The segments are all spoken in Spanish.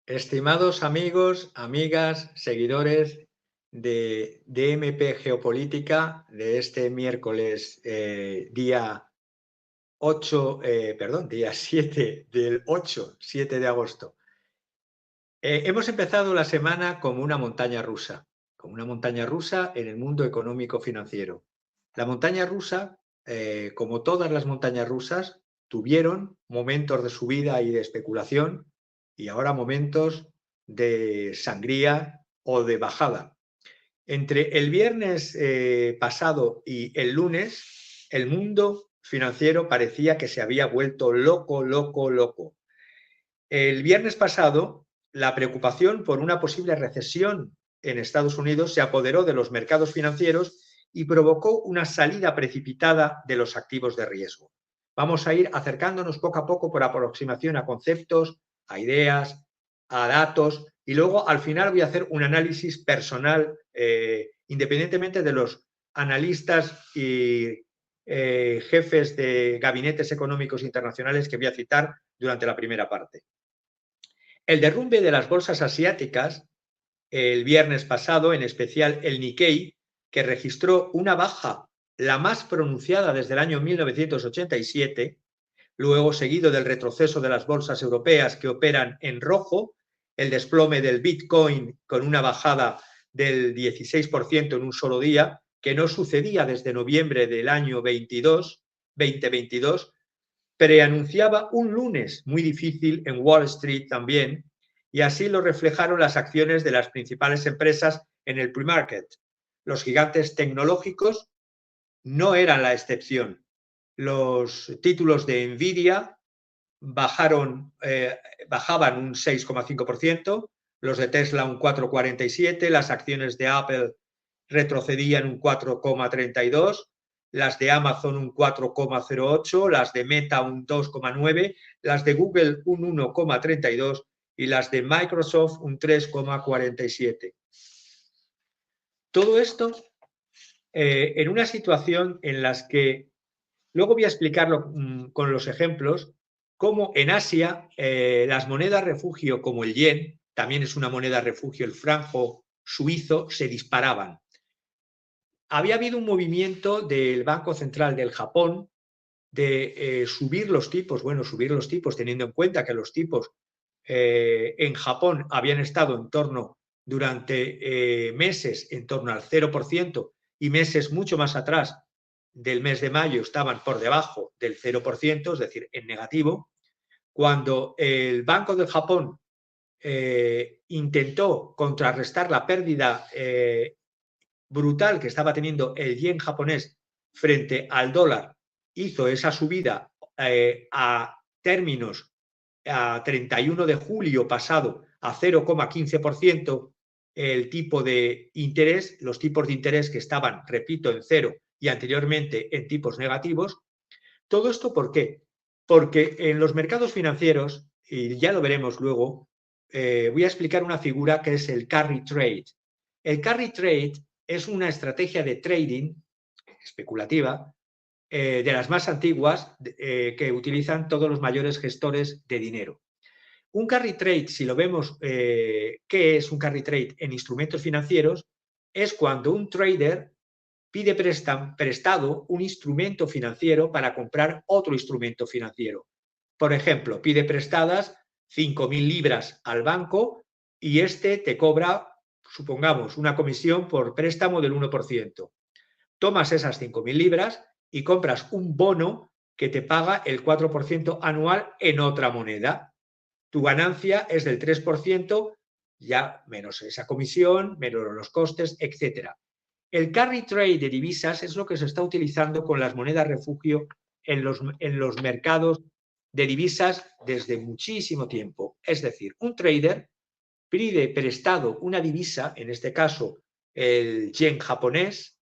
Estimados amigos, amigas, seguidores de DMP Geopolítica de este miércoles día 7 del 7 de agosto. Hemos empezado la semana como una montaña rusa en el mundo económico-financiero. La montaña rusa, como todas las montañas rusas, tuvieron momentos de subida y de especulación y ahora momentos de sangría o de bajada. Entre el viernes pasado y el lunes, el mundo financiero parecía que se había vuelto loco. El viernes pasado, la preocupación por una posible recesión en Estados Unidos se apoderó de los mercados financieros y provocó una salida precipitada de los activos de riesgo. Vamos a ir acercándonos poco a poco por aproximación a conceptos, a ideas, a datos y luego al final voy a hacer un análisis personal independientemente de los analistas y jefes de gabinetes económicos internacionales que voy a citar durante la primera parte. El derrumbe de las bolsas asiáticas el viernes pasado, en especial el Nikkei, que registró una baja la más pronunciada desde el año 1987, luego seguido del retroceso de las bolsas europeas que operan en rojo, el desplome del Bitcoin con una bajada del 16% en un solo día, que no sucedía desde noviembre del año 2022, preanunciaba un lunes muy difícil en Wall Street también, y así lo reflejaron las acciones de las principales empresas en el pre-market. Los gigantes tecnológicos no eran la excepción. Los títulos de Nvidia bajaban un 6,5%, los de Tesla un 4,47%, las acciones de Apple retrocedían un 4,32%, las de Amazon un 4,08%, las de Meta un 2,9%, las de Google un 1,32% y las de Microsoft un 3,47%. Todo esto en una situación en la que, luego voy a explicarlo con los ejemplos, cómo en Asia las monedas refugio como el yen, también es una moneda refugio el franco suizo, se disparaban. Había habido un movimiento del Banco Central del Japón de subir los tipos, teniendo en cuenta que los tipos en Japón habían estado en torno durante meses en torno al 0% y meses mucho más atrás del mes de mayo estaban por debajo del 0%, es decir, en negativo. Cuando el Banco de Japón intentó contrarrestar la pérdida brutal que estaba teniendo el yen japonés frente al dólar, hizo esa subida a términos a 31 de julio pasado a 0,15% el tipo de interés, los tipos de interés que estaban, repito, en cero y anteriormente en tipos negativos. ¿Todo esto por qué? Porque en los mercados financieros, y ya lo veremos luego, voy a explicar una figura que es el carry trade. El carry trade es una estrategia de trading especulativa de las más antiguas que utilizan todos los mayores gestores de dinero. Un carry trade, si lo vemos, ¿qué es un carry trade en instrumentos financieros? Es cuando un trader pide prestado un instrumento financiero para comprar otro instrumento financiero. Por ejemplo, pide prestadas 5.000 libras al banco y este te cobra, supongamos, una comisión por préstamo del 1%. Tomas esas 5.000 libras y compras un bono que te paga el 4% anual en otra moneda. Tu ganancia es del 3%, ya menos esa comisión, menos los costes, etc. El carry trade de divisas es lo que se está utilizando con las monedas refugio en los mercados de divisas desde muchísimo tiempo. Es decir, un trader pide prestado una divisa, en este caso el yen japonés,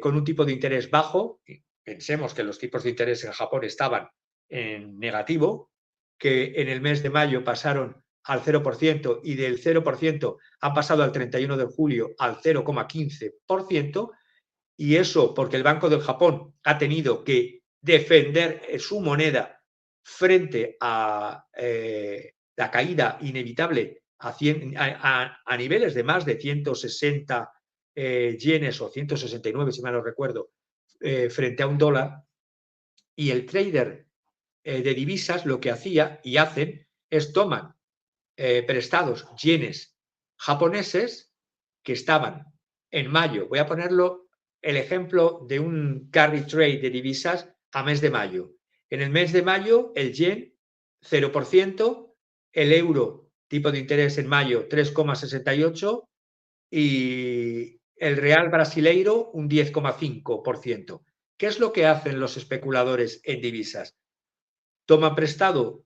con un tipo de interés bajo. Pensemos que los tipos de interés en Japón estaban en negativo, que en el mes de mayo pasaron al 0% y del 0% han pasado al 31 de julio al 0,15%, y eso porque el Banco del Japón ha tenido que defender su moneda frente a la caída inevitable a niveles de más de 160 yenes o 169, si mal no recuerdo, frente a un dólar. Y el trader de divisas lo que hacía y hacen es toman prestados yenes japoneses que estaban en mayo. Voy a ponerlo el ejemplo de un carry trade de divisas a mes de mayo. En el mes de mayo el yen 0%, el euro tipo de interés en mayo 3,68 y el real brasileiro un 10,5%. ¿Qué es lo que hacen los especuladores en divisas? Toman prestado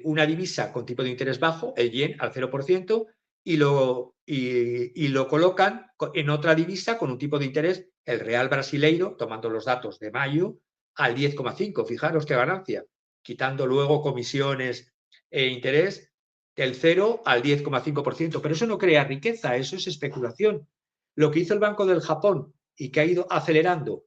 una divisa con tipo de interés bajo, el yen al 0%, y lo colocan en otra divisa con un tipo de interés, el real brasileiro, tomando los datos de mayo, al 10,5%. Fijaros qué ganancia, quitando luego comisiones e interés, del 0 al 10,5%. Pero eso no crea riqueza, eso es especulación. Lo que hizo el Banco del Japón y que ha ido acelerando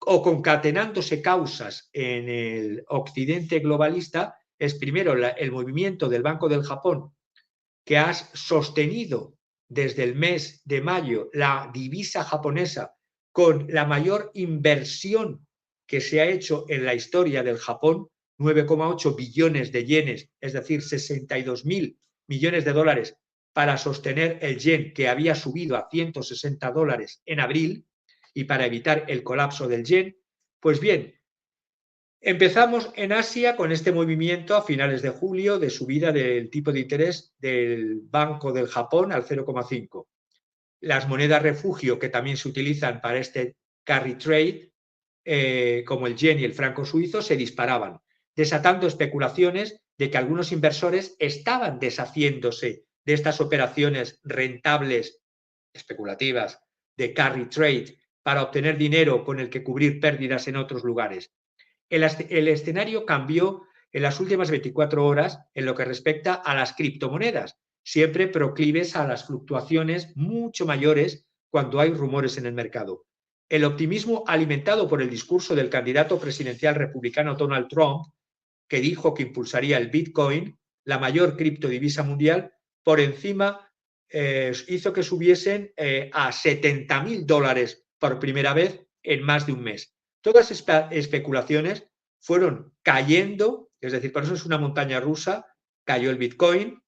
o concatenándose causas en el occidente globalista es primero el movimiento del Banco del Japón, que ha sostenido desde el mes de mayo la divisa japonesa con la mayor inversión que se ha hecho en la historia del Japón, 9,8 billones de yenes, es decir, 62.000 millones de dólares para sostener el yen, que había subido a 160 dólares en abril, y para evitar el colapso del yen. Pues bien, empezamos en Asia con este movimiento a finales de julio de subida del tipo de interés del Banco del Japón al 0,5. Las monedas refugio que también se utilizan para este carry trade, como el yen y el franco suizo, se disparaban, desatando especulaciones de que algunos inversores estaban deshaciéndose de estas operaciones rentables, especulativas, de carry trade, para obtener dinero con el que cubrir pérdidas en otros lugares. El escenario cambió en las últimas 24 horas en lo que respecta a las criptomonedas, siempre proclives a las fluctuaciones mucho mayores cuando hay rumores en el mercado. El optimismo alimentado por el discurso del candidato presidencial republicano Donald Trump, que dijo que impulsaría el Bitcoin, la mayor criptodivisa mundial, por encima hizo que subiesen a $70.000 por primera vez en más de un mes. Todas estas especulaciones fueron cayendo, es decir, por eso es una montaña rusa. Cayó el Bitcoin,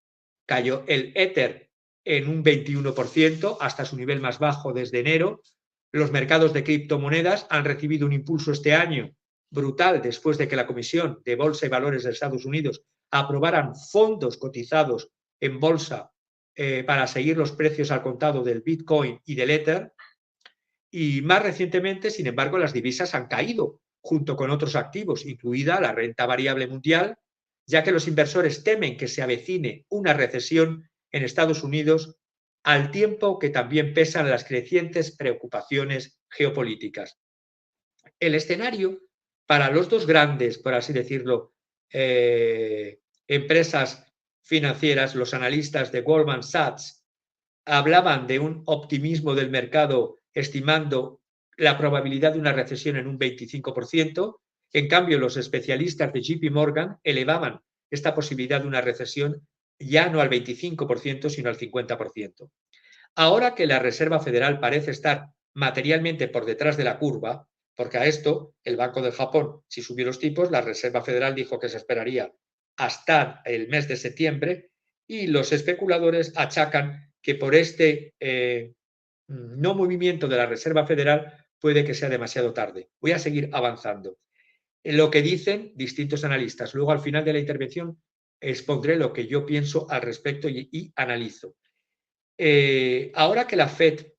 cayó el Ether en un 21% hasta su nivel más bajo desde enero. Los mercados de criptomonedas han recibido un impulso este año brutal después de que la Comisión de Bolsa y Valores de Estados Unidos aprobaran fondos cotizados en bolsa para seguir los precios al contado del Bitcoin y del Ether. Y más recientemente, sin embargo, las divisas han caído junto con otros activos, incluida la renta variable mundial, ya que los inversores temen que se avecine una recesión en Estados Unidos, al tiempo que también pesan las crecientes preocupaciones geopolíticas. El escenario para los dos grandes, por así decirlo, empresas financieras, los analistas de Goldman Sachs, hablaban de un optimismo del mercado estimando la probabilidad de una recesión en un 25%. En cambio, los especialistas de JP Morgan elevaban esta posibilidad de una recesión ya no al 25%, sino al 50%. Ahora que la Reserva Federal parece estar materialmente por detrás de la curva, porque a esto el Banco del Japón, si subió los tipos, la Reserva Federal dijo que se esperaría hasta el mes de septiembre, y los especuladores achacan que por este no movimiento de la Reserva Federal puede que sea demasiado tarde. Voy a seguir avanzando. En lo que dicen distintos analistas. Luego, al final de la intervención, expondré lo que yo pienso al respecto y analizo. Ahora que la FED,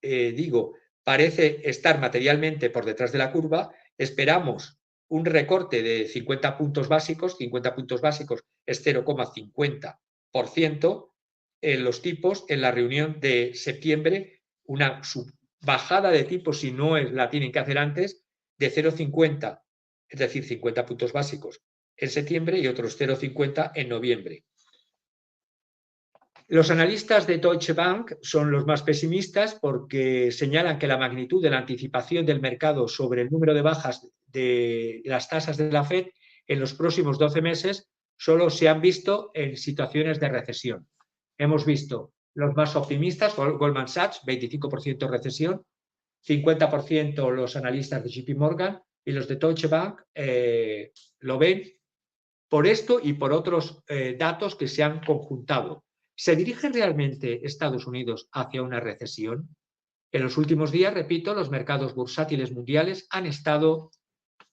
parece estar materialmente por detrás de la curva, esperamos un recorte de 50 puntos básicos. 50 puntos básicos es 0,50% en los tipos en la reunión de septiembre, una bajada de tipos, si no la tienen que hacer antes, de 0,50, es decir, 50 puntos básicos en septiembre y otros 0,50 en noviembre. Los analistas de Deutsche Bank son los más pesimistas porque señalan que la magnitud de la anticipación del mercado sobre el número de bajas de las tasas de la Fed en los próximos 12 meses solo se han visto en situaciones de recesión. Hemos visto los más optimistas, Goldman Sachs, 25% recesión, 50% los analistas de JP Morgan y los de Deutsche Bank lo ven por esto y por otros datos que se han conjuntado. ¿Se dirige realmente Estados Unidos hacia una recesión? En los últimos días, repito, los mercados bursátiles mundiales han estado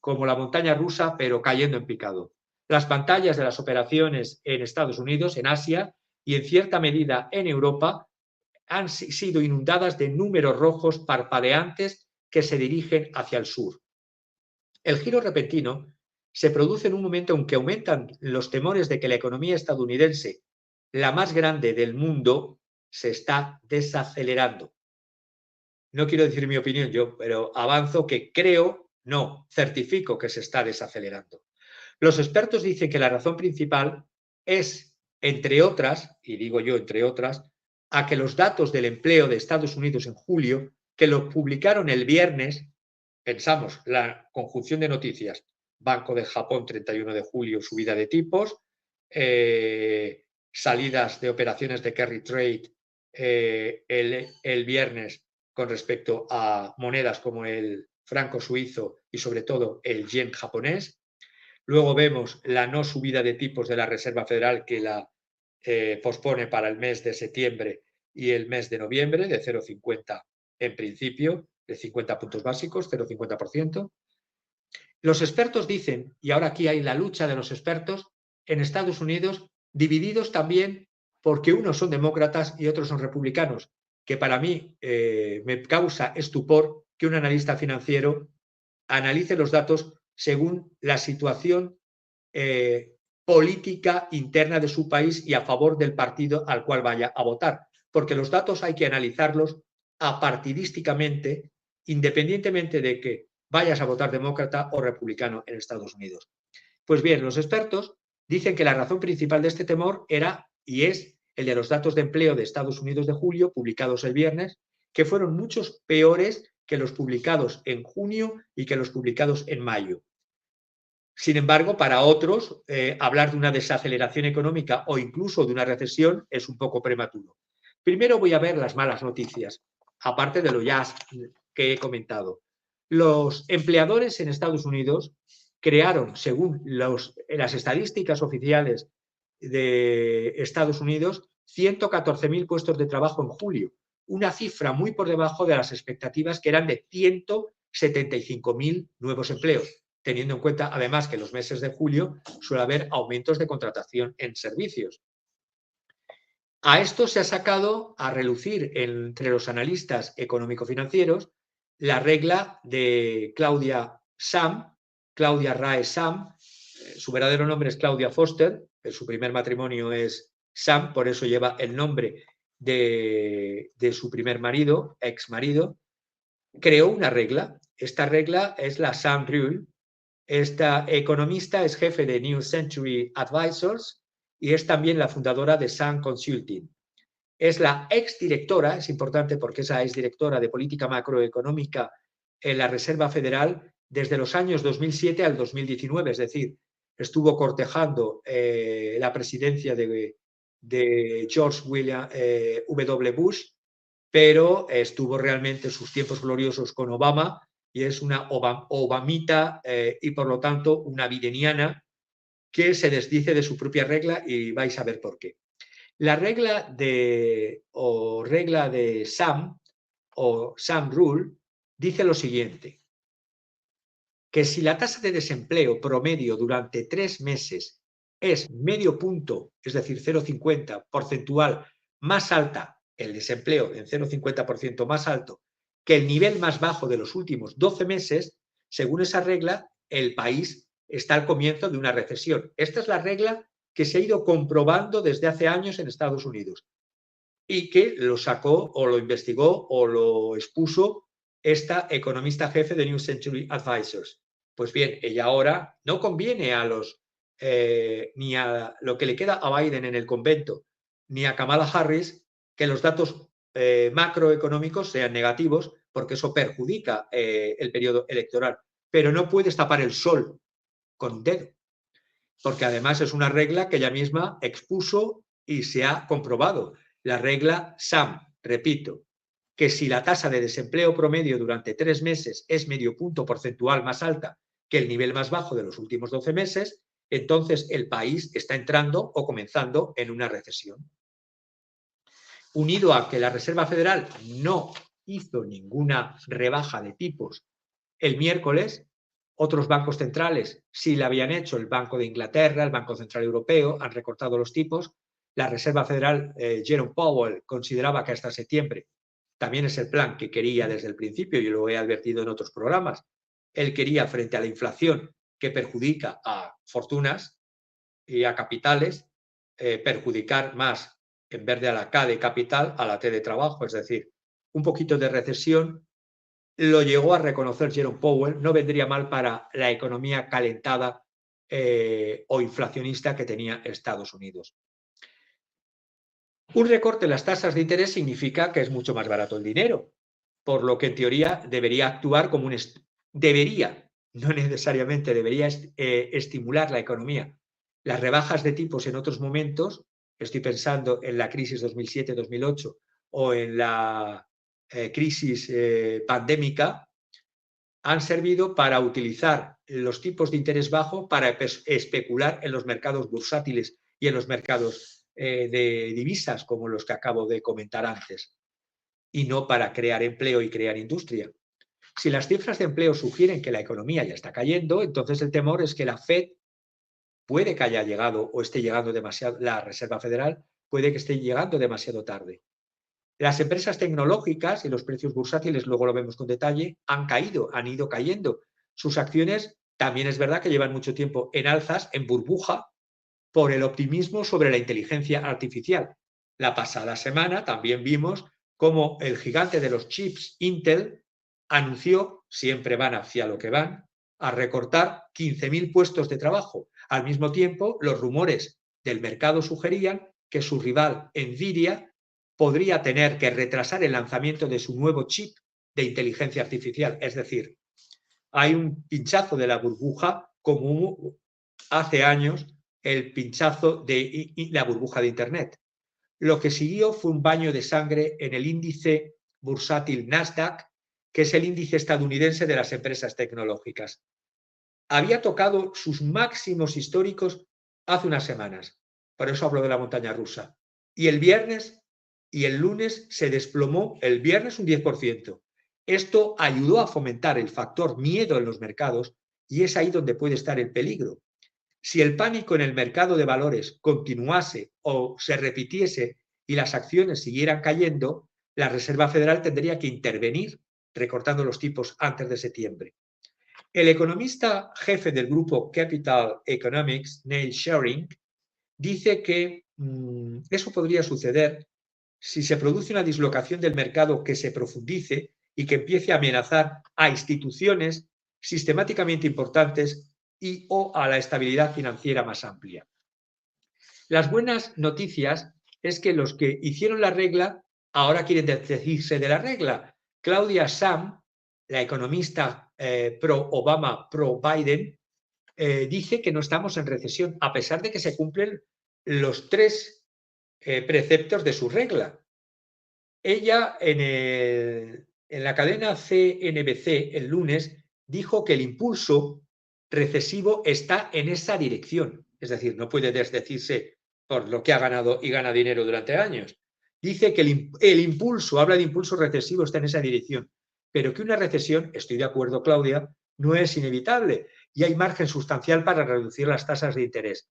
como la montaña rusa, pero cayendo en picado. Las pantallas de las operaciones en Estados Unidos, en Asia y en cierta medida en Europa han sido inundadas de números rojos parpadeantes que se dirigen hacia el sur. El giro repentino se produce en un momento en que aumentan los temores de que la economía estadounidense, la más grande del mundo, se está desacelerando. No quiero decir mi opinión yo, pero avanzo que creo, no, certifico que se está desacelerando. Los expertos dicen que la razón principal es, entre otras, y digo yo entre otras, a que los datos del empleo de Estados Unidos en julio, que lo publicaron el viernes, pensamos, la conjunción de noticias, Banco de Japón 31 de julio, subida de tipos, salidas de operaciones de carry trade el viernes con respecto a monedas como el franco suizo y sobre todo el yen japonés. Luego vemos la no subida de tipos de la Reserva Federal que la pospone para el mes de septiembre y el mes de noviembre de 0,50 en principio, de 50 puntos básicos, 0,50%. Los expertos dicen, y ahora aquí hay la lucha de los expertos en Estados Unidos, divididos también porque unos son demócratas y otros son republicanos, que para mí me causa estupor que un analista financiero analice los datos según la situación política interna de su país y a favor del partido al cual vaya a votar, porque los datos hay que analizarlos apartidísticamente, independientemente de que vayas a votar demócrata o republicano en Estados Unidos. Pues bien, los expertos dicen que la razón principal de este temor era y es el de los datos de empleo de Estados Unidos de julio, publicados el viernes, que fueron muchos peores que los publicados en junio y que los publicados en mayo. Sin embargo, para otros, hablar de una desaceleración económica o incluso de una recesión es un poco prematuro. Primero voy a ver las malas noticias, aparte de lo ya que he comentado. Los empleadores en Estados Unidos crearon, según las estadísticas oficiales de Estados Unidos, 114.000 puestos de trabajo en julio, una cifra muy por debajo de las expectativas que eran de 175.000 nuevos empleos, teniendo en cuenta además que en los meses de julio suele haber aumentos de contratación en servicios. A esto se ha sacado a relucir entre los analistas económico-financieros la regla de Claudia Rae Sam, su verdadero nombre es Claudia Foster, su primer matrimonio es Sam, por eso lleva el nombre de su primer marido, ex marido, creó una regla. Esta regla es la Sam Rule. Esta economista es jefe de New Century Advisors y es también la fundadora de Sam Consulting. Es la exdirectora, es importante porque esa es directora de política macroeconómica en la Reserva Federal desde los años 2007 al 2019, es decir, estuvo cortejando la presidencia de George W. Bush, pero estuvo realmente sus tiempos gloriosos con Obama y es una obamita y por lo tanto una bideniana que se desdice de su propia regla y vais a ver por qué. La regla de Sam o Sam Rule dice lo siguiente, que si la tasa de desempleo promedio durante 3 meses es medio punto, es decir, 0,50 porcentual más alta, el desempleo en 0,50% más alto que el nivel más bajo de los últimos 12 meses, según esa regla, el país está al comienzo de una recesión. Esta es la regla que se ha ido comprobando desde hace años en Estados Unidos. y que lo sacó o lo investigó o lo expuso esta economista jefe de New Century Advisors. Pues bien, ella ahora no conviene a los ni a lo que le queda a Biden en el convento, ni a Kamala Harris, que los datos macroeconómicos sean negativos, porque eso perjudica el periodo electoral. Pero no puedes tapar el sol con un dedo, porque además es una regla que ella misma expuso y se ha comprobado. La regla SAM, repito, que si la tasa de desempleo promedio durante 3 meses es medio punto porcentual más alta que el nivel más bajo de los últimos 12 meses, entonces el país está entrando o comenzando en una recesión. Unido a que la Reserva Federal no hizo ninguna rebaja de tipos el miércoles, otros bancos centrales sí la habían hecho, el Banco de Inglaterra, el Banco Central Europeo, han recortado los tipos. La Reserva Federal, Jerome Powell, consideraba que hasta septiembre, también es el plan que quería desde el principio, yo lo he advertido en otros programas, él quería, frente a la inflación que perjudica a fortunas y a capitales, perjudicar más, en vez de a la K de capital, a la T de trabajo, es decir, un poquito de recesión. Lo llegó a reconocer Jerome Powell, no vendría mal para la economía calentada o inflacionista que tenía Estados Unidos. Un recorte en las tasas de interés significa que es mucho más barato el dinero, por lo que en teoría debería actuar como debería, no necesariamente debería estimular la economía. Las rebajas de tipos en otros momentos, estoy pensando en la crisis 2007-2008 o en la crisis pandémica, han servido para utilizar los tipos de interés bajo para especular en los mercados bursátiles y en los mercados de divisas, como los que acabo de comentar antes, y no para crear empleo y crear industria. Si las cifras de empleo sugieren que la economía ya está cayendo, entonces el temor es que la Fed puede que haya llegado o esté llegando demasiado, la Reserva Federal puede que esté llegando demasiado tarde. Las empresas tecnológicas y los precios bursátiles, luego lo vemos con detalle, han caído, han ido cayendo. Sus acciones también es verdad que llevan mucho tiempo en alzas, en burbuja, por el optimismo sobre la inteligencia artificial. La pasada semana también vimos cómo el gigante de los chips, Intel, anunció, siempre van hacia lo que van, a recortar 15.000 puestos de trabajo. Al mismo tiempo, los rumores del mercado sugerían que su rival, Nvidia, podría tener que retrasar el lanzamiento de su nuevo chip de inteligencia artificial. Es decir, hay un pinchazo de la burbuja como hace años el pinchazo de la burbuja de Internet. Lo que siguió fue un baño de sangre en el índice bursátil Nasdaq, que es el índice estadounidense de las empresas tecnológicas. Había tocado sus máximos históricos hace unas semanas, por eso hablo de la montaña rusa. Y el viernes y el lunes se desplomó, el viernes un 10%. Esto ayudó a fomentar el factor miedo en los mercados y es ahí donde puede estar el peligro. Si el pánico en el mercado de valores continuase o se repitiese y las acciones siguieran cayendo, la Reserva Federal tendría que intervenir recortando los tipos antes de septiembre. El economista jefe del grupo Capital Economics, Neil Shering, dice que eso podría suceder si se produce una dislocación del mercado que se profundice y que empiece a amenazar a instituciones sistemáticamente importantes y o a la estabilidad financiera más amplia. Las buenas noticias es que los que hicieron la regla ahora quieren desdecirse de la regla. Claudia Sahm, la economista pro-Obama, pro-Biden, dice que no estamos en recesión, a pesar de que se cumplen los 3 preceptos de su regla. Ella en la cadena CNBC el lunes dijo que el impulso recesivo está en esa dirección. Es decir, no puede desdecirse por lo que ha ganado y gana dinero durante años. Dice que el impulso, habla de impulso recesivo, está en esa dirección. Pero que una recesión, estoy de acuerdo, Claudia, no es inevitable y hay margen sustancial para reducir las tasas de interés.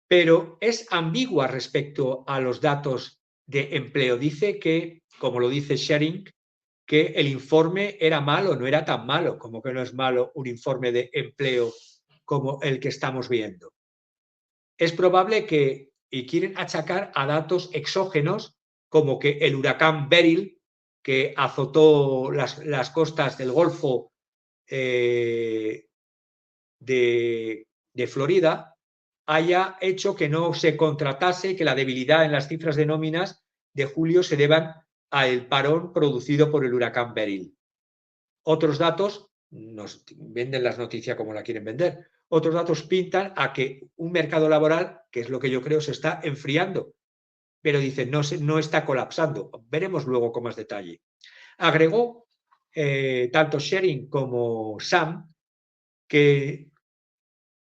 Pero es ambigua respecto a los datos de empleo. Dice que, como lo dice Shering, que el informe era malo, no era tan malo, como que no es malo un informe de empleo como el que estamos viendo. Es probable que, y quieren achacar a datos exógenos como que el huracán Beryl, que azotó las costas del Golfo de Florida, haya hecho que no se contratase, que la debilidad en las cifras de nóminas de julio se deban al parón producido por el huracán Beryl. Otros datos, nos venden las noticias como la quieren vender, otros datos pintan a que un mercado laboral, que es lo que yo creo, se está enfriando, pero dicen no está colapsando. Veremos luego con más detalle. Agregó tanto Sherin como Sam que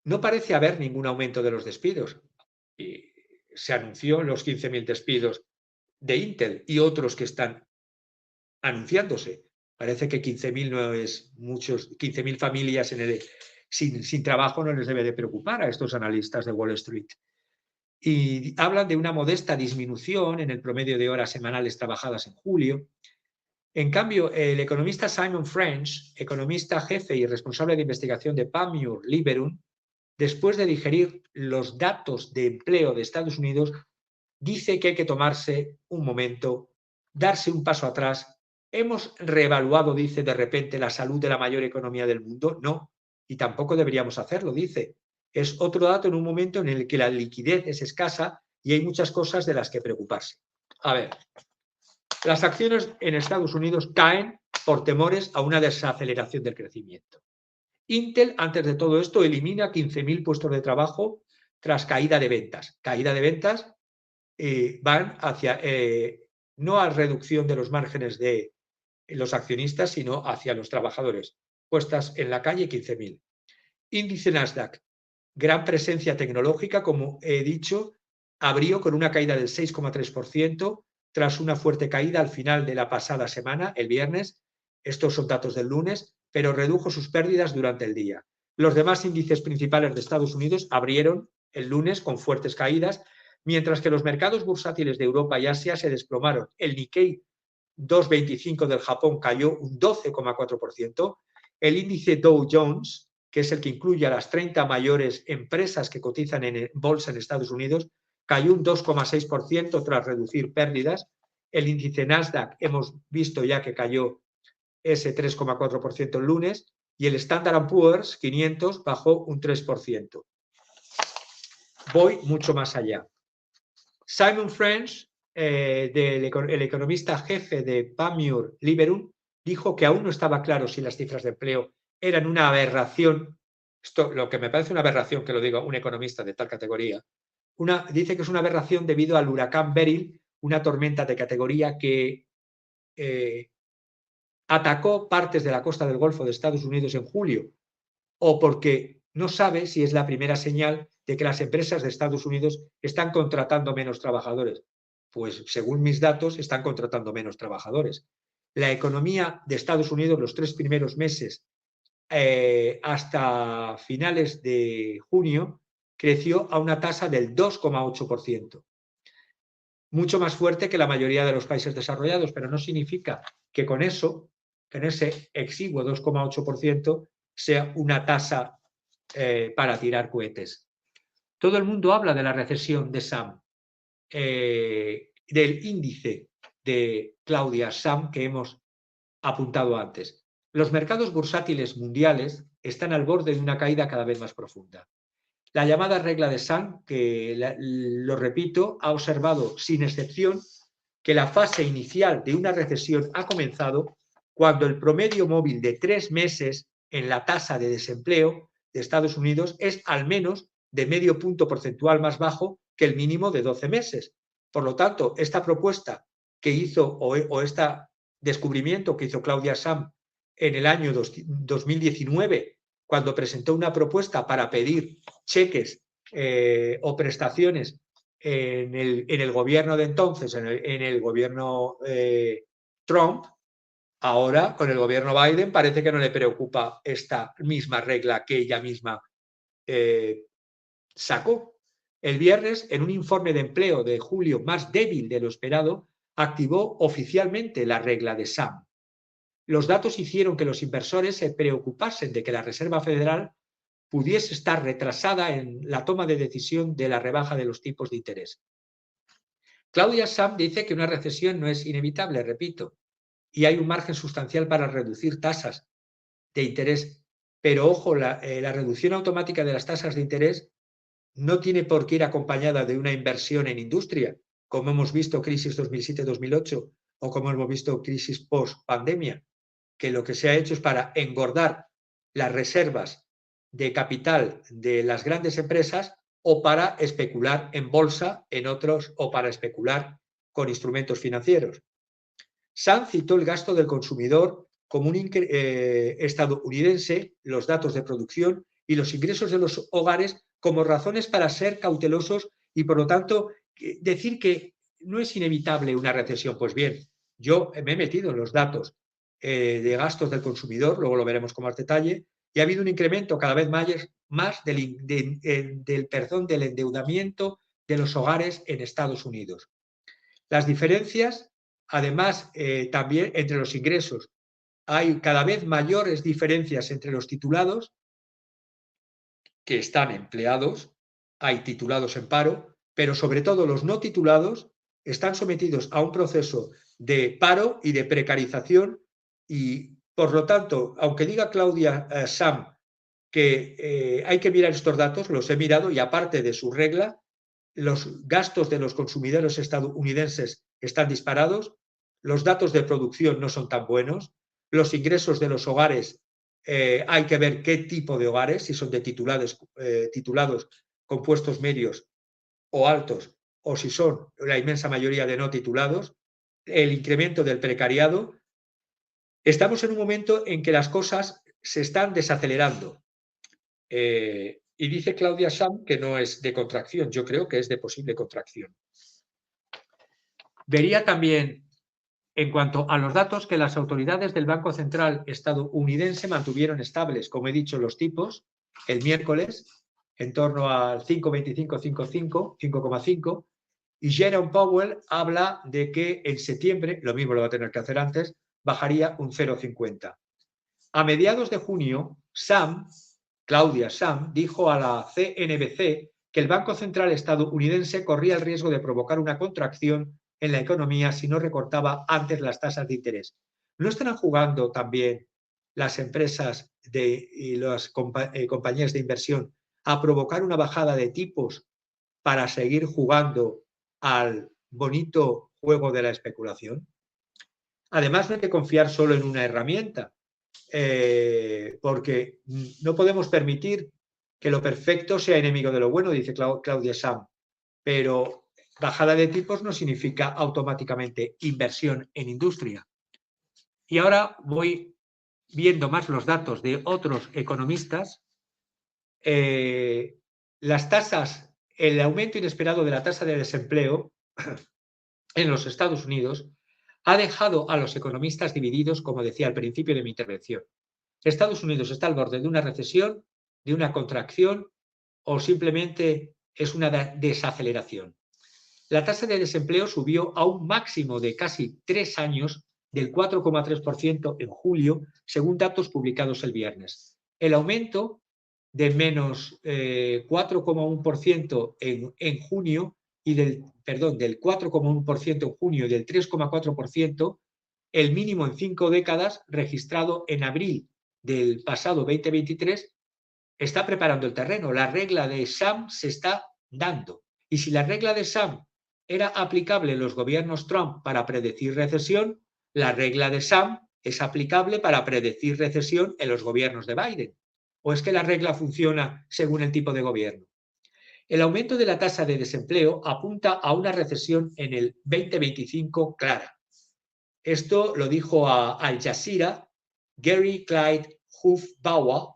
no parece haber ningún aumento de los despidos. Y se anunció los 15.000 despidos de Intel y otros que están anunciándose. Parece que 15.000 no es muchos, 15.000 familias sin trabajo no les debe de preocupar a estos analistas de Wall Street. Y hablan de una modesta disminución en el promedio de horas semanales trabajadas en julio. En cambio, el economista Simon French, economista jefe y responsable de investigación de Panmure Liberum, después de digerir los datos de empleo de Estados Unidos, dice que hay que tomarse un momento, darse un paso atrás. ¿Hemos reevaluado, dice, de repente la salud de la mayor economía del mundo? No, y tampoco deberíamos hacerlo, dice. Es otro dato en un momento en el que la liquidez es escasa y hay muchas cosas de las que preocuparse. A ver, las acciones en Estados Unidos caen por temores a una desaceleración del crecimiento. Intel, antes de todo esto, elimina 15.000 puestos de trabajo tras caída de ventas. Caída de ventas van hacia, no a reducción de los márgenes de los accionistas, sino hacia los trabajadores. Puestas en la calle 15.000. Índice Nasdaq, gran presencia tecnológica, como he dicho, abrió con una caída del 6,3% tras una fuerte caída al final de la pasada semana, el viernes. Estos son datos del lunes, pero redujo sus pérdidas durante el día. Los demás índices principales de Estados Unidos abrieron el lunes con fuertes caídas, mientras que los mercados bursátiles de Europa y Asia se desplomaron. El Nikkei 225 del Japón cayó un 12,4%. El índice Dow Jones, que es el que incluye a las 30 mayores empresas que cotizan en bolsa en Estados Unidos, cayó un 2,6% tras reducir pérdidas. El índice Nasdaq hemos visto ya que cayó ese 3,4% el lunes y el Standard & Poor's 500 bajó un 3%. Voy mucho más allá. Simon French, el economista jefe de Panmure Liberum, dijo que aún no estaba claro si las cifras de empleo eran una aberración. Esto, lo que me parece una aberración que lo diga un economista de tal categoría, dice que es una aberración debido al huracán Beryl, una tormenta de categoría que atacó partes de la costa del Golfo de Estados Unidos en julio, o porque no sabe si es la primera señal de que las empresas de Estados Unidos están contratando menos trabajadores. Pues según mis datos, están contratando menos trabajadores. La economía de Estados Unidos los 3 primeros meses hasta finales de junio creció a una tasa del 2,8%. Mucho más fuerte que la mayoría de los países desarrollados, pero no significa que con eso, en ese exiguo 2,8%, sea una tasa para tirar cohetes. Todo el mundo habla de la recesión de Sam, del índice de Claudia Sam que hemos apuntado antes. Los mercados bursátiles mundiales están al borde de una caída cada vez más profunda. La llamada regla de Sam, que lo repito, ha observado sin excepción que la fase inicial de una recesión ha comenzado cuando el promedio móvil de 3 meses en la tasa de desempleo de Estados Unidos es al menos de medio punto porcentual más bajo que el mínimo de 12 meses. Por lo tanto, esta propuesta que hizo o este descubrimiento que hizo Claudia Sam en el año 2019, cuando presentó una propuesta para pedir cheques o prestaciones en el gobierno de entonces, en el gobierno Trump, ahora con el gobierno Biden parece que no le preocupa esta misma regla que ella misma sacó. El viernes, en un informe de empleo de julio más débil de lo esperado, activó oficialmente la regla de Sam. Los datos hicieron que los inversores se preocupasen de que la Reserva Federal pudiese estar retrasada en la toma de decisión de la rebaja de los tipos de interés. Claudia Sham dice que una recesión no es inevitable, repito, y hay un margen sustancial para reducir tasas de interés. Pero ojo, la reducción automática de las tasas de interés no tiene por qué ir acompañada de una inversión en industria, como hemos visto crisis 2007-2008 o como hemos visto crisis post-pandemia, que lo que se ha hecho es para engordar las reservas de capital de las grandes empresas o para especular en bolsa en otros o para especular con instrumentos financieros. Sam citó el gasto del consumidor como un estadounidense, los datos de producción y los ingresos de los hogares como razones para ser cautelosos y, por lo tanto, decir que no es inevitable una recesión. Pues bien, yo me he metido en los datos de gastos del consumidor, luego lo veremos con más detalle, y ha habido un incremento cada vez más del endeudamiento de los hogares en Estados Unidos. Las diferencias, además, también entre los ingresos. Hay cada vez mayores diferencias entre los titulados que están empleados, hay titulados en paro, pero sobre todo los no titulados están sometidos a un proceso de paro y de precarización y, por lo tanto, aunque diga Claudia Sham que hay que mirar estos datos, los he mirado y aparte de su regla, los gastos de los consumidores estadounidenses están disparados, los datos de producción no son tan buenos, los ingresos de los hogares hay que ver qué tipo de hogares, si son de titulados con puestos medios o altos, o si son la inmensa mayoría de no titulados, el incremento del precariado. Estamos en un momento en que las cosas se están desacelerando. Y dice Claudia Sham que no es de contracción, yo creo que es de posible contracción. Vería también, en cuanto a los datos, que las autoridades del Banco Central estadounidense mantuvieron estables, como he dicho, los tipos el miércoles en torno al 5,25, y Jerome Powell habla de que en septiembre, lo mismo lo va a tener que hacer antes, bajaría un 0,50. A mediados de junio, Claudia Sham dijo a la CNBC que el Banco Central estadounidense corría el riesgo de provocar una contracción en la economía si no recortaba antes las tasas de interés. ¿No estarán jugando también las empresas y las compañías de inversión a provocar una bajada de tipos para seguir jugando al bonito juego de la especulación? Además, no hay que confiar solo en una herramienta, porque no podemos permitir que lo perfecto sea enemigo de lo bueno, dice Claudia Sham, pero bajada de tipos no significa automáticamente inversión en industria. Y ahora voy viendo más los datos de otros economistas. Las tasas, el aumento inesperado de la tasa de desempleo en los Estados Unidos ha dejado a los economistas divididos, como decía al principio de mi intervención. Estados Unidos está al borde de una recesión, de una contracción o simplemente es una desaceleración. La tasa de desempleo subió a un máximo de casi 3 años del 4,3% en julio, según datos publicados el viernes. El aumento de menos 4,1% en junio y del 4,1% en junio y del 3,4%, el mínimo en 5 décadas registrado en abril del pasado 2023, está preparando el terreno. La regla de Sham se está dando. Y si la regla de Sham era aplicable en los gobiernos Trump para predecir recesión, la regla de Sham es aplicable para predecir recesión en los gobiernos de Biden. ¿O es que la regla funciona según el tipo de gobierno? El aumento de la tasa de desempleo apunta a una recesión en el 2025 clara. Esto lo dijo a Al Jazeera Gary Clyde Hufbauer,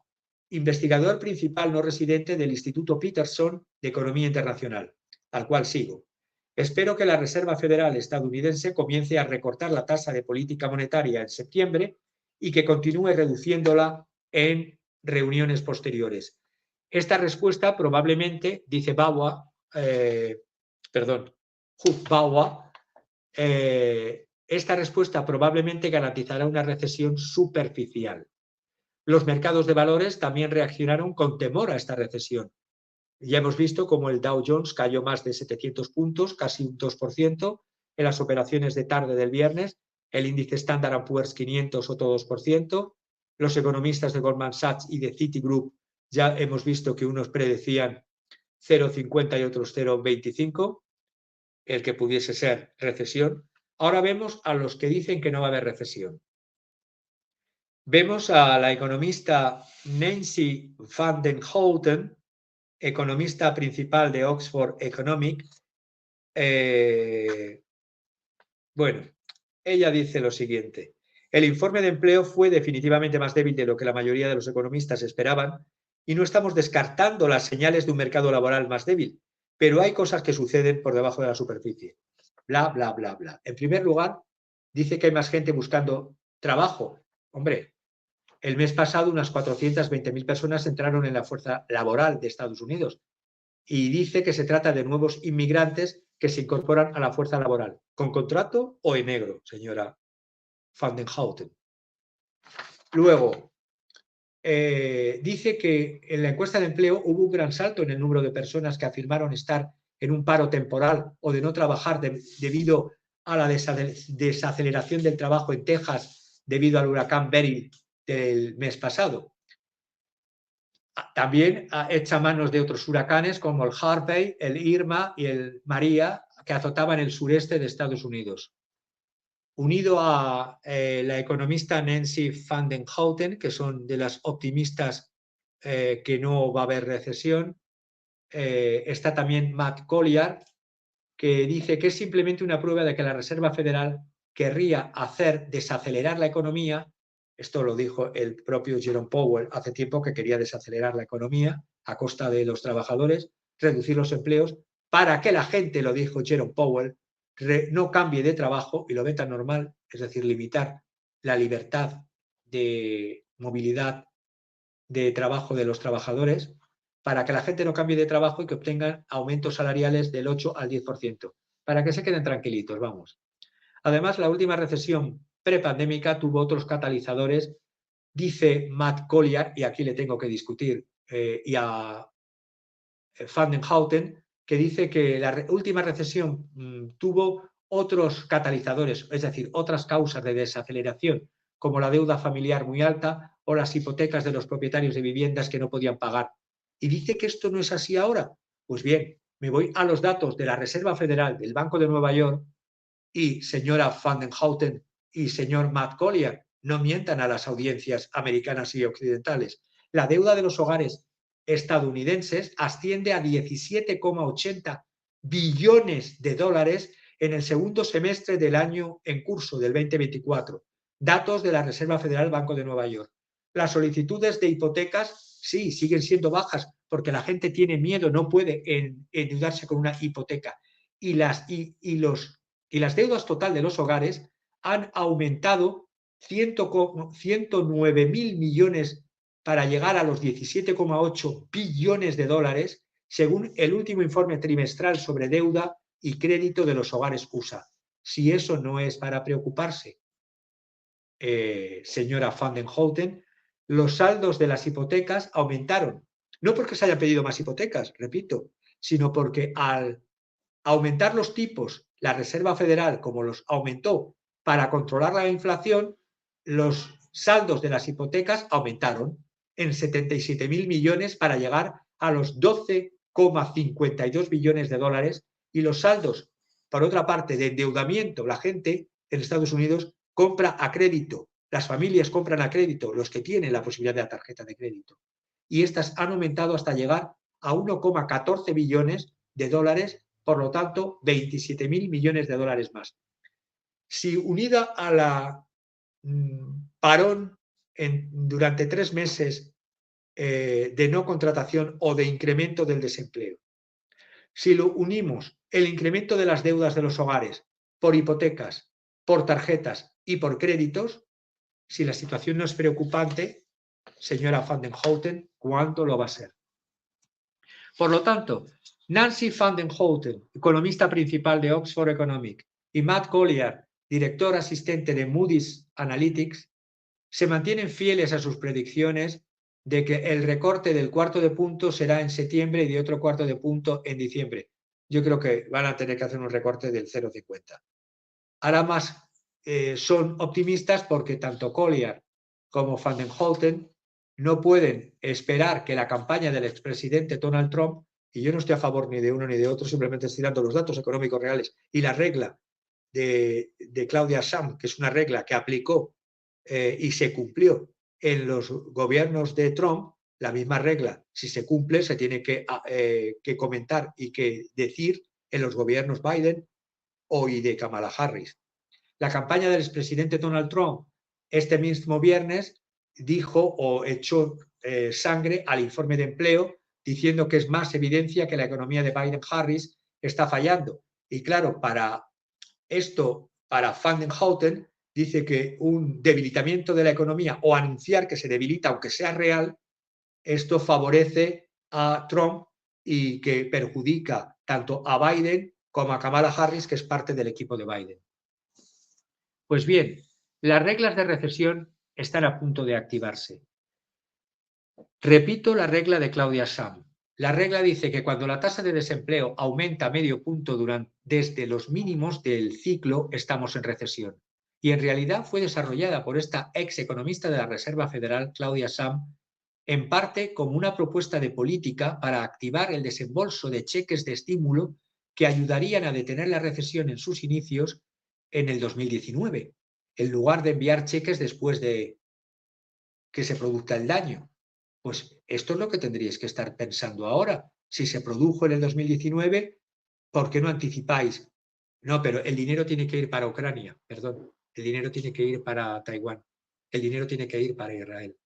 investigador principal no residente del Instituto Peterson de Economía Internacional, al cual sigo. Espero que la Reserva Federal estadounidense comience a recortar la tasa de política monetaria en septiembre y que continúe reduciéndola en reuniones posteriores. Esta respuesta probablemente, dice Hufbauer, esta respuesta probablemente garantizará una recesión superficial. Los mercados de valores también reaccionaron con temor a esta recesión. Ya hemos visto cómo el Dow Jones cayó más de 700 puntos, casi un 2%, en las operaciones de tarde del viernes. El índice Standard & Poor's 500 otro 2%. Los economistas de Goldman Sachs y de Citigroup ya hemos visto que unos predecían 0,50 y otros 0,25, el que pudiese ser recesión. Ahora vemos a los que dicen que no va a haber recesión. Vemos a la economista Nancy van den Houten, economista principal de Oxford Economics. Bueno, ella dice lo siguiente: el informe de empleo fue definitivamente más débil de lo que la mayoría de los economistas esperaban y no estamos descartando las señales de un mercado laboral más débil, pero hay cosas que suceden por debajo de la superficie. Bla, bla, bla, bla. En primer lugar, dice que hay más gente buscando trabajo. Hombre, el mes pasado unas 420.000 personas entraron en la fuerza laboral de Estados Unidos y dice que se trata de nuevos inmigrantes que se incorporan a la fuerza laboral, con contrato o en negro, señora van den Houten. Luego, dice que en la encuesta de empleo hubo un gran salto en el número de personas que afirmaron estar en un paro temporal o de no trabajar debido a la desaceleración del trabajo en Texas debido al huracán Beryl del mes pasado. También echa manos de otros huracanes como el Harvey, el Irma y el María, que azotaban el sureste de Estados Unidos. Unido a la economista Nancy van den Houten, que son de las optimistas que no va a haber recesión, está también Matt Collier, que dice que es simplemente una prueba de que la Reserva Federal querría hacer desacelerar la economía. Esto lo dijo el propio Jerome Powell hace tiempo, que quería desacelerar la economía a costa de los trabajadores, reducir los empleos, para que la gente, lo dijo Jerome Powell, no cambie de trabajo y lo meta normal, es decir, limitar la libertad de movilidad de trabajo de los trabajadores, para que la gente no cambie de trabajo y que obtengan aumentos salariales del 8 al 10%, para que se queden tranquilitos, vamos. Además, la última recesión prepandémica tuvo otros catalizadores, dice Matt Collier, y aquí le tengo que discutir, y a van den Houten, que dice que la última recesión tuvo otros catalizadores, es decir, otras causas de desaceleración, como la deuda familiar muy alta o las hipotecas de los propietarios de viviendas que no podían pagar. Y dice que esto no es así ahora. Pues bien, me voy a los datos de la Reserva Federal del Banco de Nueva York y señora van den Houten y señor Matt Collier, no mientan a las audiencias americanas y occidentales. La deuda de los hogares estadounidenses asciende a 17,80 billones de dólares en el segundo semestre del año en curso, del 2024. Datos de la Reserva Federal Banco de Nueva York. Las solicitudes de hipotecas, sí, siguen siendo bajas porque la gente tiene miedo, no puede endeudarse con una hipoteca. Y las deudas total de los hogares han aumentado 109.000 millones para llegar a los 17,8 billones de dólares, según el último informe trimestral sobre deuda y crédito de los hogares USA. Si eso no es para preocuparse, señora van den Houten, los saldos de las hipotecas aumentaron. No porque se hayan pedido más hipotecas, repito, sino porque al aumentar los tipos, la Reserva Federal, como los aumentó para controlar la inflación, los saldos de las hipotecas aumentaron en 77.000 millones para llegar a los 12,52 billones de dólares, y los saldos, por otra parte, de endeudamiento, la gente en Estados Unidos compra a crédito, las familias compran a crédito, los que tienen la posibilidad de la tarjeta de crédito, y estas han aumentado hasta llegar a 1,14 billones de dólares, por lo tanto, 27.000 millones de dólares más. Si unida a la parón durante 3 meses de no contratación o de incremento del desempleo, si lo unimos el incremento de las deudas de los hogares por hipotecas, por tarjetas y por créditos, si la situación no es preocupante, señora van den Houten, ¿cuándo lo va a ser? Por lo tanto, Nancy van den Houten, economista principal de Oxford Economics, y Matt Collier, director asistente de Moody's Analytics, se mantienen fieles a sus predicciones de que el recorte del cuarto de punto será en septiembre y de otro cuarto de punto en diciembre. Yo creo que van a tener que hacer un recorte del 0,50. Ahora más son optimistas porque tanto Collier como Van den Houten no pueden esperar que la campaña del expresidente Donald Trump, y yo no estoy a favor ni de uno ni de otro, simplemente estoy dando los datos económicos reales y la regla de Claudia Sheinbaum, que es una regla que aplicó y se cumplió en los gobiernos de Trump, la misma regla, si se cumple, se tiene que comentar y que decir en los gobiernos Biden o y de Kamala Harris. La campaña del expresidente Donald Trump este mismo viernes dijo o echó sangre al informe de empleo diciendo que es más evidencia que la economía de Biden-Harris está fallando. Y claro, para esto, para Van den Houten, dice que un debilitamiento de la economía o anunciar que se debilita, aunque sea real, esto favorece a Trump y que perjudica tanto a Biden como a Kamala Harris, que es parte del equipo de Biden. Pues bien, las reglas de recesión están a punto de activarse. Repito la regla de Claudia Sheinbaum. La regla dice que cuando la tasa de desempleo aumenta medio punto desde los mínimos del ciclo, estamos en recesión. Y en realidad fue desarrollada por esta ex economista de la Reserva Federal, Claudia Sheinbaum, en parte como una propuesta de política para activar el desembolso de cheques de estímulo que ayudarían a detener la recesión en sus inicios en el 2019, en lugar de enviar cheques después de que se produzca el daño. Pues esto es lo que tendríais que estar pensando ahora. Si se produjo en el 2019, ¿por qué no anticipáis? No, pero el dinero tiene que ir para Ucrania, perdón. El dinero tiene que ir para Taiwán. El dinero tiene que ir para Israel.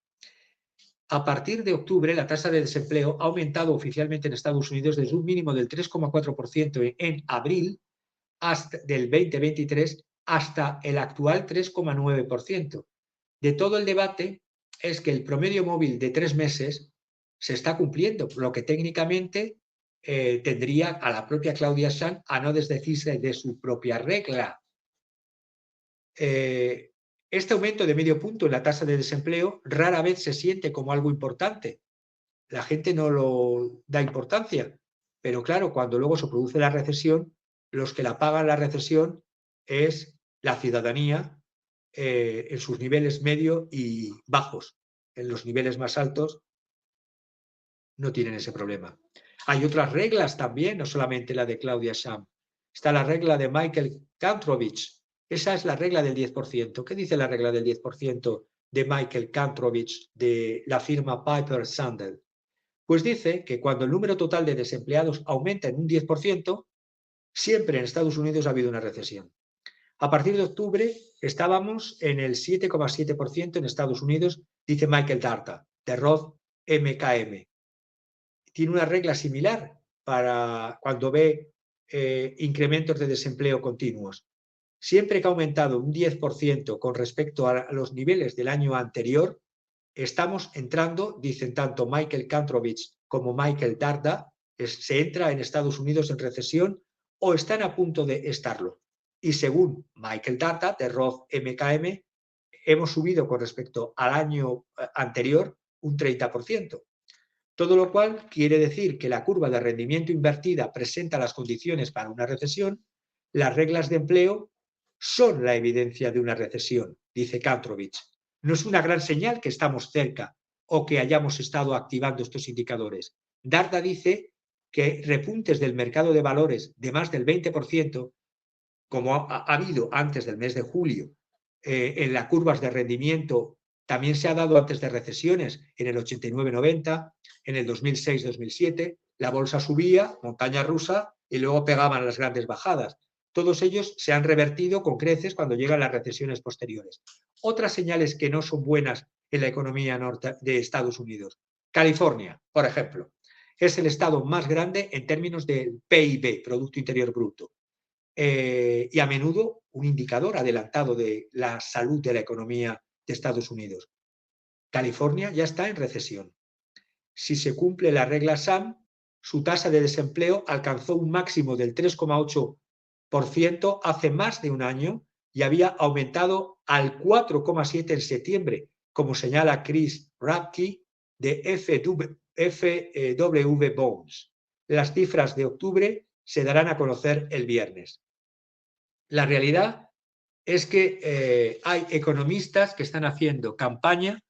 A partir de octubre, la tasa de desempleo ha aumentado oficialmente en Estados Unidos desde un mínimo del 3,4% en abril del 2023 hasta el actual 3,9%. De todo el debate es que el promedio móvil de 3 meses se está cumpliendo, lo que técnicamente tendría a la propia Claudia Sheinbaum a no desdecirse de su propia regla. Este aumento de medio punto en la tasa de desempleo rara vez se siente como algo importante. La gente no lo da importancia, pero claro, cuando luego se produce la recesión, los que la pagan la recesión es la ciudadanía en sus niveles medio y bajos. En los niveles más altos no tienen ese problema. Hay otras reglas también, no solamente la de Claudia Sheinbaum. Está la regla de Michael Kantrovich. Esa es la regla del 10%. ¿Qué dice la regla del 10% de Michael Kantrovich de la firma Piper Sandler? Pues dice que cuando el número total de desempleados aumenta en un 10%, siempre en Estados Unidos ha habido una recesión. A partir de octubre estábamos en el 7,7% en Estados Unidos, dice Michael Darda, de Roth MKM. Tiene una regla similar para cuando ve incrementos de desempleo continuos. Siempre que ha aumentado un 10% con respecto a los niveles del año anterior, estamos entrando, dicen tanto Michael Kantrovich como Michael Darda, se entra en Estados Unidos en recesión o están a punto de estarlo. Y según Michael Darda, de Roth MKM, hemos subido con respecto al año anterior un 30%. Todo lo cual quiere decir que la curva de rendimiento invertida presenta las condiciones para una recesión. Las reglas de empleo son la evidencia de una recesión, dice Kantrovich. No es una gran señal que estamos cerca o que hayamos estado activando estos indicadores. Darda dice que repuntes del mercado de valores de más del 20%, como ha habido antes del mes de julio, en las curvas de rendimiento, también se ha dado antes de recesiones, en el 89-90, en el 2006-2007, la bolsa subía, montaña rusa, y luego pegaban las grandes bajadas. Todos ellos se han revertido con creces cuando llegan las recesiones posteriores. Otras señales que no son buenas en la economía norte de Estados Unidos. California, por ejemplo, es el estado más grande en términos del PIB, Producto Interior Bruto. Y a menudo un indicador adelantado de la salud de la economía de Estados Unidos. California ya está en recesión. Si se cumple la regla SAM, su tasa de desempleo alcanzó un máximo del 3,8% hace más de un año y había aumentado al 4,7% en septiembre, como señala Chris Radke de FW Bonds. Las cifras de octubre se darán a conocer el viernes. La realidad es que hay economistas que están haciendo campaña,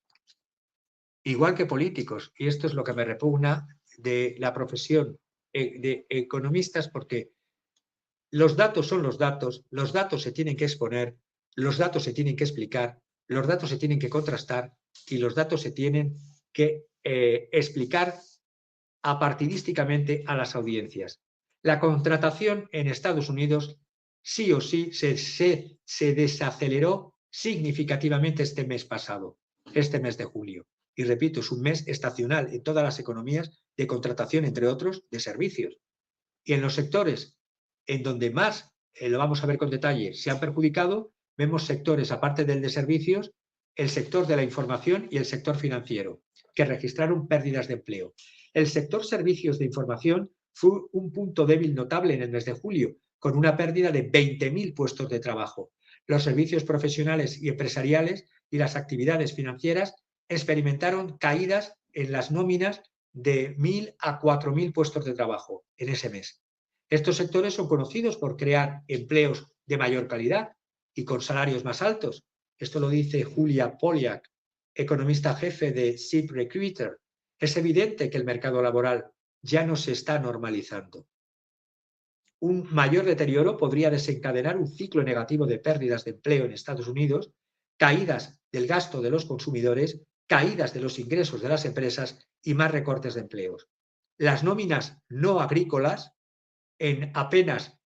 igual que políticos, y esto es lo que me repugna de la profesión de economistas, porque los datos son los datos se tienen que exponer, los datos se tienen que explicar, los datos se tienen que contrastar y los datos se tienen que explicar apartidísticamente a las audiencias. La contratación en Estados Unidos sí o sí se desaceleró significativamente este mes pasado, este mes de julio. Y repito, es un mes estacional en todas las economías de contratación, entre otros, de servicios. Y en los sectores en donde más, lo vamos a ver con detalle, se han perjudicado, vemos sectores, aparte del de servicios, el sector de la información y el sector financiero, que registraron pérdidas de empleo. El sector servicios de información fue un punto débil notable en el mes de julio, con una pérdida de 20.000 puestos de trabajo. Los servicios profesionales y empresariales y las actividades financieras experimentaron caídas en las nóminas de 1.000 a 4.000 puestos de trabajo en ese mes. Estos sectores son conocidos por crear empleos de mayor calidad y con salarios más altos. Esto lo dice Julia Poliak, economista jefe de ZipRecruiter. Es evidente que el mercado laboral ya no se está normalizando. Un mayor deterioro podría desencadenar un ciclo negativo de pérdidas de empleo en Estados Unidos, caídas del gasto de los consumidores, caídas de los ingresos de las empresas y más recortes de empleos. Las nóminas no agrícolas apenas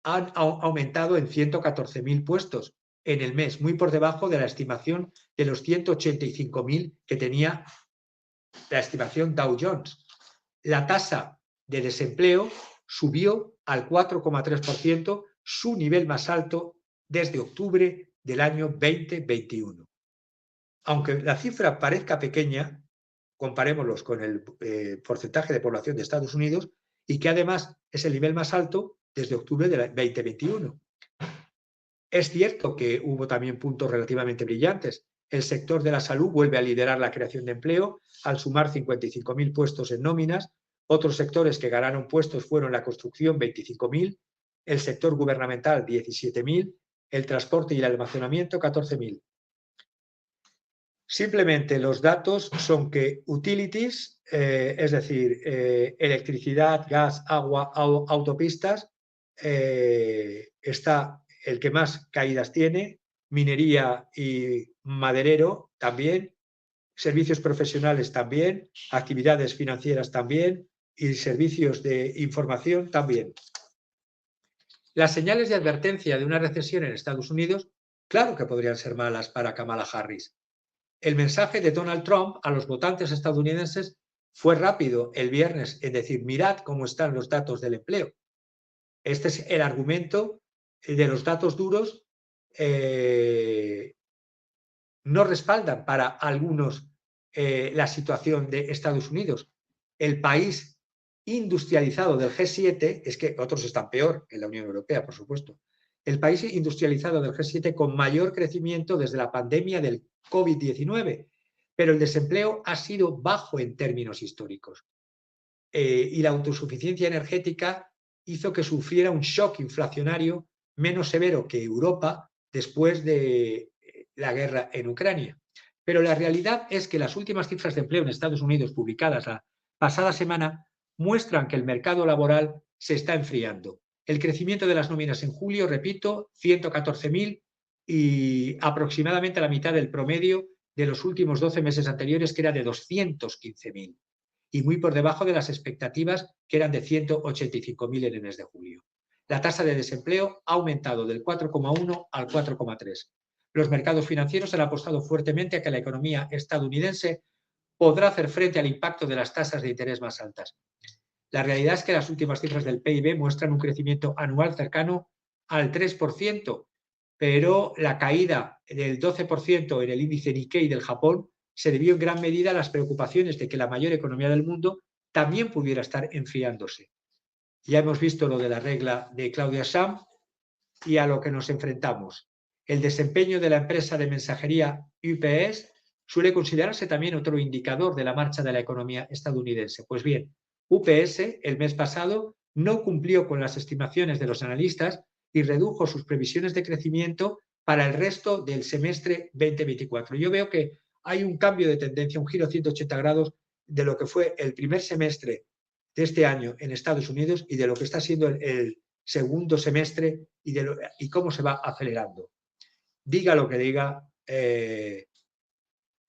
han aumentado en 114.000 puestos en el mes, muy por debajo de la estimación de los 185.000 que tenía la estimación Dow Jones. La tasa de desempleo subió al 4,3%, su nivel más alto desde octubre del año 2021. Aunque la cifra parezca pequeña, comparémoslos con el porcentaje de población de Estados Unidos, y que además es el nivel más alto desde octubre del 2021. Es cierto que hubo también puntos relativamente brillantes. El sector de la salud vuelve a liderar la creación de empleo al sumar 55.000 puestos en nóminas. Otros sectores que ganaron puestos fueron la construcción, 25.000, el sector gubernamental, 17.000, el transporte y el almacenamiento, 14.000. Simplemente los datos son que utilities, es decir, electricidad, gas, agua, autopistas, está el que más caídas tiene, minería y maderero también, servicios profesionales también, actividades financieras también y servicios de información también. Las señales de advertencia de una recesión en Estados Unidos, claro que podrían ser malas para Kamala Harris. El mensaje de Donald Trump a los votantes estadounidenses fue rápido el viernes en decir, mirad cómo están los datos del empleo. Este es el argumento de los datos duros. No respaldan para algunos la situación de Estados Unidos. El país industrializado del G7, es que otros están peor en la Unión Europea, por supuesto. El país industrializado del G7 con mayor crecimiento desde la pandemia del COVID-19, pero el desempleo ha sido bajo en términos históricos. Y la autosuficiencia energética hizo que sufriera un shock inflacionario menos severo que Europa después de la guerra en Ucrania. Pero la realidad es que las últimas cifras de empleo en Estados Unidos publicadas la pasada semana muestran que el mercado laboral se está enfriando. El crecimiento de las nóminas en julio, repito, 114.000 y aproximadamente la mitad del promedio de los últimos 12 meses anteriores, que era de 215.000, y muy por debajo de las expectativas, que eran de 185.000 en el mes de julio. La tasa de desempleo ha aumentado del 4,1 al 4,3. Los mercados financieros han apostado fuertemente a que la economía estadounidense podrá hacer frente al impacto de las tasas de interés más altas. La realidad es que las últimas cifras del PIB muestran un crecimiento anual cercano al 3%, pero la caída del 12% en el índice Nikkei del Japón se debió en gran medida a las preocupaciones de que la mayor economía del mundo también pudiera estar enfriándose. Ya hemos visto lo de la regla de Claudia Sheinbaum y a lo que nos enfrentamos. El desempeño de la empresa de mensajería UPS suele considerarse también otro indicador de la marcha de la economía estadounidense. Pues bien, UPS el mes pasado no cumplió con las estimaciones de los analistas y redujo sus previsiones de crecimiento para el resto del semestre 2024. Yo veo que hay un cambio de tendencia, un giro 180 grados de lo que fue el primer semestre de este año en Estados Unidos y de lo que está siendo el segundo semestre y cómo se va acelerando. Diga lo que diga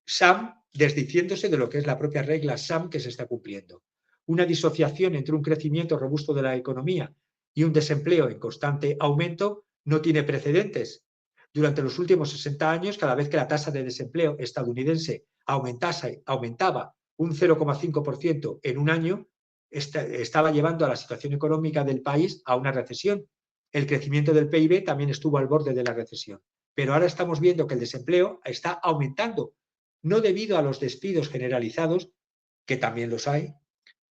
SAM, desdiciéndose de lo que es la propia regla SAM que se está cumpliendo. Una disociación entre un crecimiento robusto de la economía y un desempleo en constante aumento no tiene precedentes. Durante los últimos 60 años, cada vez que la tasa de desempleo estadounidense aumentaba un 0,5% en un año, estaba llevando a la situación económica del país a una recesión. El crecimiento del PIB también estuvo al borde de la recesión. Pero ahora estamos viendo que el desempleo está aumentando, no debido a los despidos generalizados, que también los hay,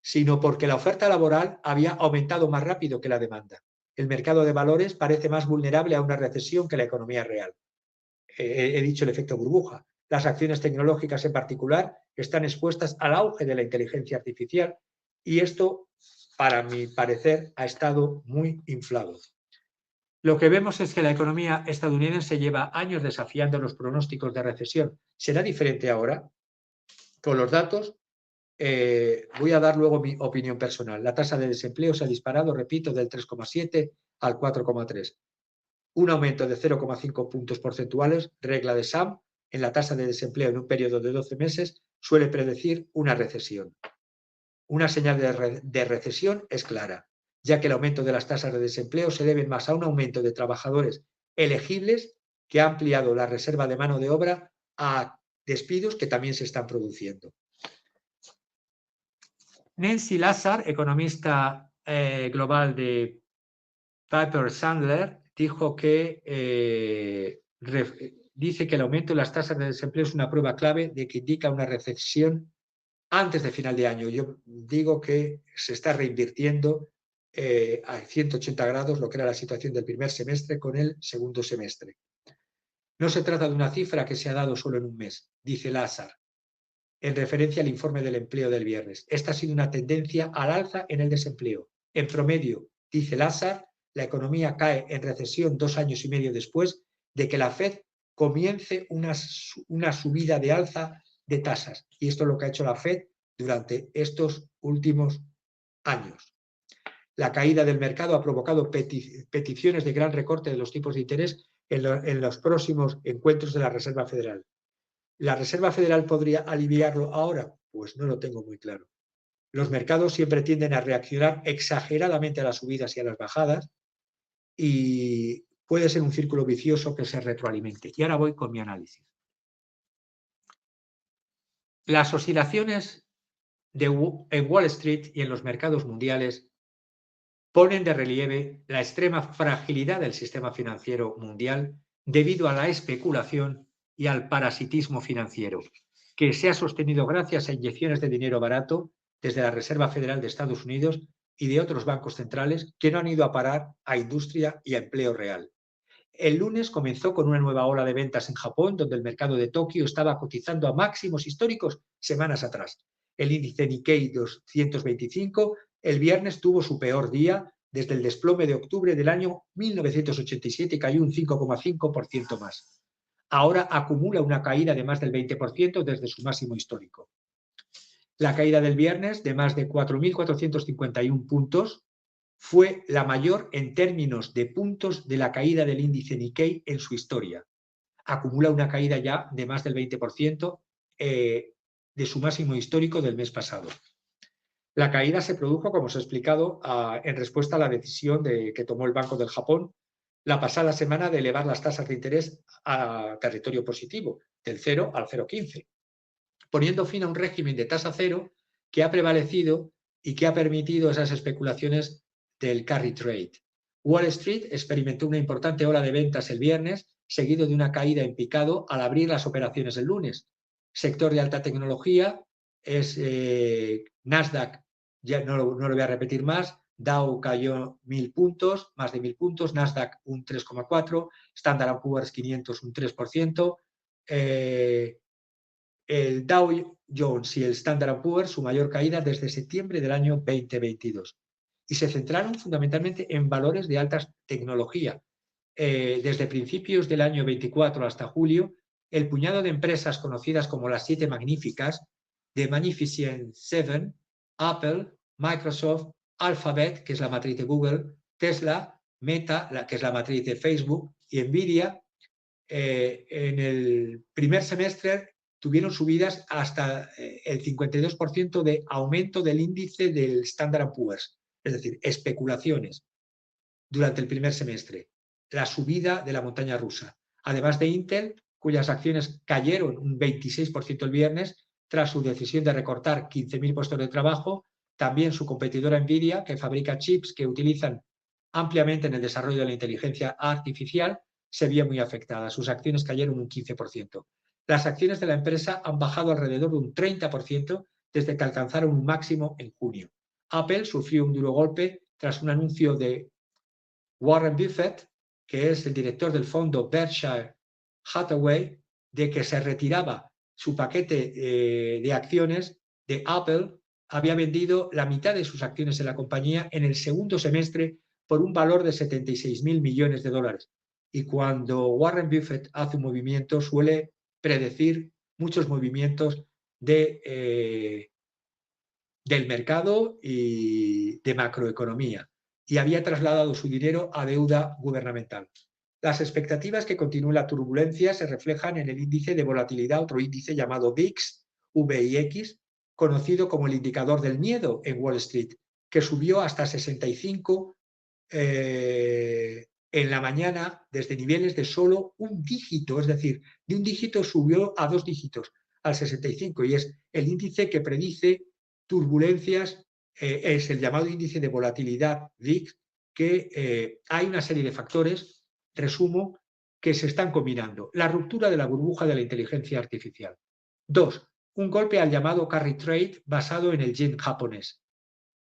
sino porque la oferta laboral había aumentado más rápido que la demanda. El mercado de valores parece más vulnerable a una recesión que la economía real. He dicho el efecto burbuja. Las acciones tecnológicas en particular están expuestas al auge de la inteligencia artificial y esto, para mi parecer, ha estado muy inflado. Lo que vemos es que la economía estadounidense lleva años desafiando los pronósticos de recesión. ¿Será diferente ahora? Con los datos, voy a dar luego mi opinión personal. La tasa de desempleo se ha disparado, repito, del 3,7 al 4,3. Un aumento de 0,5 puntos porcentuales, regla de SAM, en la tasa de desempleo en un periodo de 12 meses suele predecir una recesión. Una señal de recesión es clara, ya que el aumento de las tasas de desempleo se debe más a un aumento de trabajadores elegibles que ha ampliado la reserva de mano de obra a despidos que también se están produciendo. Nancy Lazar, economista global de Piper Sandler, dijo que dice que el aumento de las tasas de desempleo es una prueba clave de que indica una recesión antes de final de año. Yo digo que se está reinvirtiendo a 180 grados lo que era la situación del primer semestre con el segundo semestre. No se trata de una cifra que se ha dado solo en un mes, dice Lazar, en referencia al informe del empleo del viernes. Esta ha sido una tendencia al alza en el desempleo. En promedio, dice Lazar, la economía cae en recesión 2 años y medio después de que la Fed comience una subida de alza de tasas. Y esto es lo que ha hecho la Fed durante estos últimos años. La caída del mercado ha provocado peticiones de gran recorte de los tipos de interés en los próximos encuentros de la Reserva Federal. ¿La Reserva Federal podría aliviarlo ahora? Pues no lo tengo muy claro. Los mercados siempre tienden a reaccionar exageradamente a las subidas y a las bajadas y puede ser un círculo vicioso que se retroalimente. Y ahora voy con mi análisis. Las oscilaciones en Wall Street y en los mercados mundiales ponen de relieve la extrema fragilidad del sistema financiero mundial debido a la especulación y al parasitismo financiero, que se ha sostenido gracias a inyecciones de dinero barato desde la Reserva Federal de Estados Unidos y de otros bancos centrales que no han ido a parar a industria y a empleo real. El lunes comenzó con una nueva ola de ventas en Japón, donde el mercado de Tokio estaba cotizando a máximos históricos semanas atrás. El índice Nikkei 225 el viernes tuvo su peor día desde el desplome de octubre del año 1987 y cayó un 5,5% más. Ahora acumula una caída de más del 20% desde su máximo histórico. La caída del viernes de más de 4.451 puntos fue la mayor en términos de puntos de la caída del índice Nikkei en su historia. Acumula una caída ya de más del 20% de su máximo histórico del mes pasado. La caída se produjo, como os he explicado, en respuesta a la decisión que tomó el Banco del Japón la pasada semana de elevar las tasas de interés a territorio positivo, del 0 al 0,15, poniendo fin a un régimen de tasa cero que ha prevalecido y que ha permitido esas especulaciones del carry trade. Wall Street experimentó una importante ola de ventas el viernes, seguido de una caída en picado al abrir las operaciones el lunes. Sector de alta tecnología es Nasdaq, ya no lo voy a repetir más, Dow cayó 1.000 puntos, más de 1.000 puntos, Nasdaq un 3,4%, Standard & Poor's 500 un 3%, el Dow Jones y el Standard & Poor's su mayor caída desde septiembre del año 2022. Y se centraron fundamentalmente en valores de alta tecnología. Desde principios del año 24 hasta julio, el puñado de empresas conocidas como las 7 magníficas, The Magnificent Seven, Apple, Microsoft, Alphabet, que es la matriz de Google, Tesla, Meta, que es la matriz de Facebook, y Nvidia, en el primer semestre tuvieron subidas hasta el 52% de aumento del índice del Standard & Poor's, es decir, especulaciones durante el primer semestre, la subida de la montaña rusa. Además de Intel, cuyas acciones cayeron un 26% el viernes tras su decisión de recortar 15.000 puestos de trabajo, también su competidora Nvidia, que fabrica chips que utilizan ampliamente en el desarrollo de la inteligencia artificial, se vio muy afectada. Sus acciones cayeron un 15%. Las acciones de la empresa han bajado alrededor de un 30% desde que alcanzaron un máximo en junio. Apple sufrió un duro golpe tras un anuncio de Warren Buffett, que es el director del fondo Berkshire Hathaway, de que se retiraba su paquete de acciones de Apple. Había vendido la mitad de sus acciones en la compañía en el segundo semestre por un valor de 76.000 millones de dólares. Y cuando Warren Buffett hace un movimiento, suele predecir muchos movimientos del mercado y de macroeconomía, y había trasladado su dinero a deuda gubernamental. Las expectativas que continúe la turbulencia se reflejan en el índice de volatilidad, otro índice llamado VIX, VIX, conocido como el indicador del miedo en Wall Street, que subió hasta 65 en la mañana desde niveles de solo un dígito, es decir, de un dígito subió a 2 dígitos, al 65, y es el índice que predice turbulencias, es el llamado índice de volatilidad VIX, que hay una serie de factores, resumo, que se están combinando. La ruptura de la burbuja de la inteligencia artificial. 2. Un golpe al llamado carry trade basado en el yen japonés.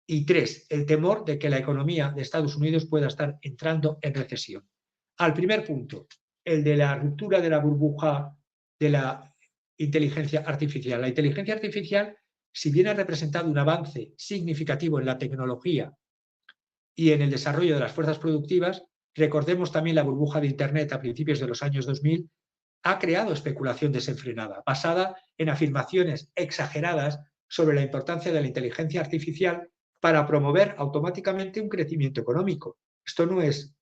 Y 3. El temor de que la economía de Estados Unidos pueda estar entrando en recesión. Al primer punto, el de la ruptura de la burbuja de la inteligencia artificial. La inteligencia artificial, si bien ha representado un avance significativo en la tecnología y en el desarrollo de las fuerzas productivas, recordemos también la burbuja de Internet a principios de los años 2000, ha creado especulación desenfrenada, basada en afirmaciones exageradas sobre la importancia de la inteligencia artificial para promover automáticamente un crecimiento económico. Esto no es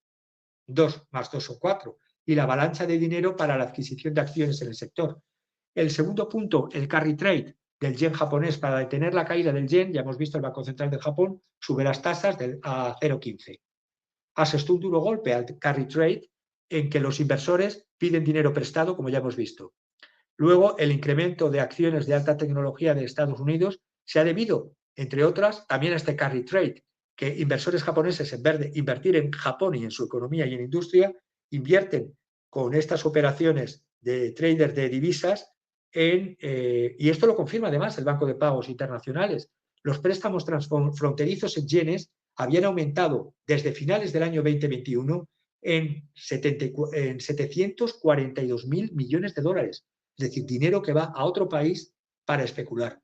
2 más 2 o 4, y la avalancha de dinero para la adquisición de acciones en el sector. El segundo punto, el carry trade del yen japonés para detener la caída del yen. Ya hemos visto el Banco Central de Japón sube las tasas a 0,15. Asestó un duro golpe al carry trade en que los inversores piden dinero prestado, como ya hemos visto. Luego, el incremento de acciones de alta tecnología de Estados Unidos se ha debido, entre otras, también a este carry trade, que inversores japoneses, en vez de invertir en Japón y en su economía y en industria, invierten con estas operaciones de traders de divisas y esto lo confirma además el Banco de Pagos Internacionales. Los préstamos transfronterizos en yenes habían aumentado desde finales del año 2021 en 742.000 millones de dólares. Es decir, dinero que va a otro país para especular.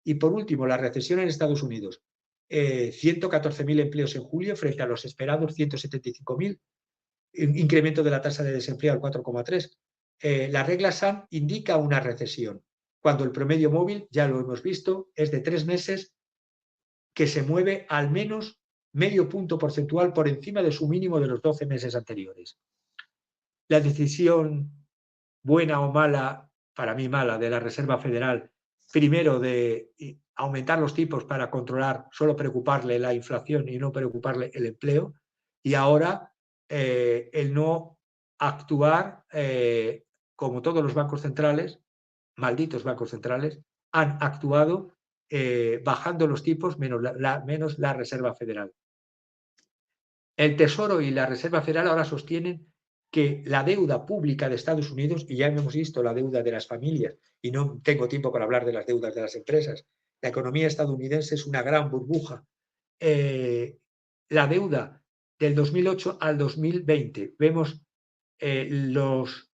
Y por último, la recesión en Estados Unidos. 114.000 empleos en julio frente a los esperados 175.000, incremento de la tasa de desempleo al 4,3. La regla SAM indica una recesión, cuando el promedio móvil, ya lo hemos visto, es de 3 meses, que se mueve al menos medio punto porcentual por encima de su mínimo de los 12 meses anteriores. La decisión, buena o mala, para mí mala, de la Reserva Federal, primero de aumentar los tipos para controlar, solo preocuparle la inflación y no preocuparle el empleo, y ahora el no actuar como todos los bancos centrales, malditos bancos centrales, han actuado bajando los tipos menos la Reserva Federal. El Tesoro y la Reserva Federal ahora sostienen que la deuda pública de Estados Unidos, y ya hemos visto la deuda de las familias, y no tengo tiempo para hablar de las deudas de las empresas, la economía estadounidense es una gran burbuja. La deuda del 2008 al 2020, vemos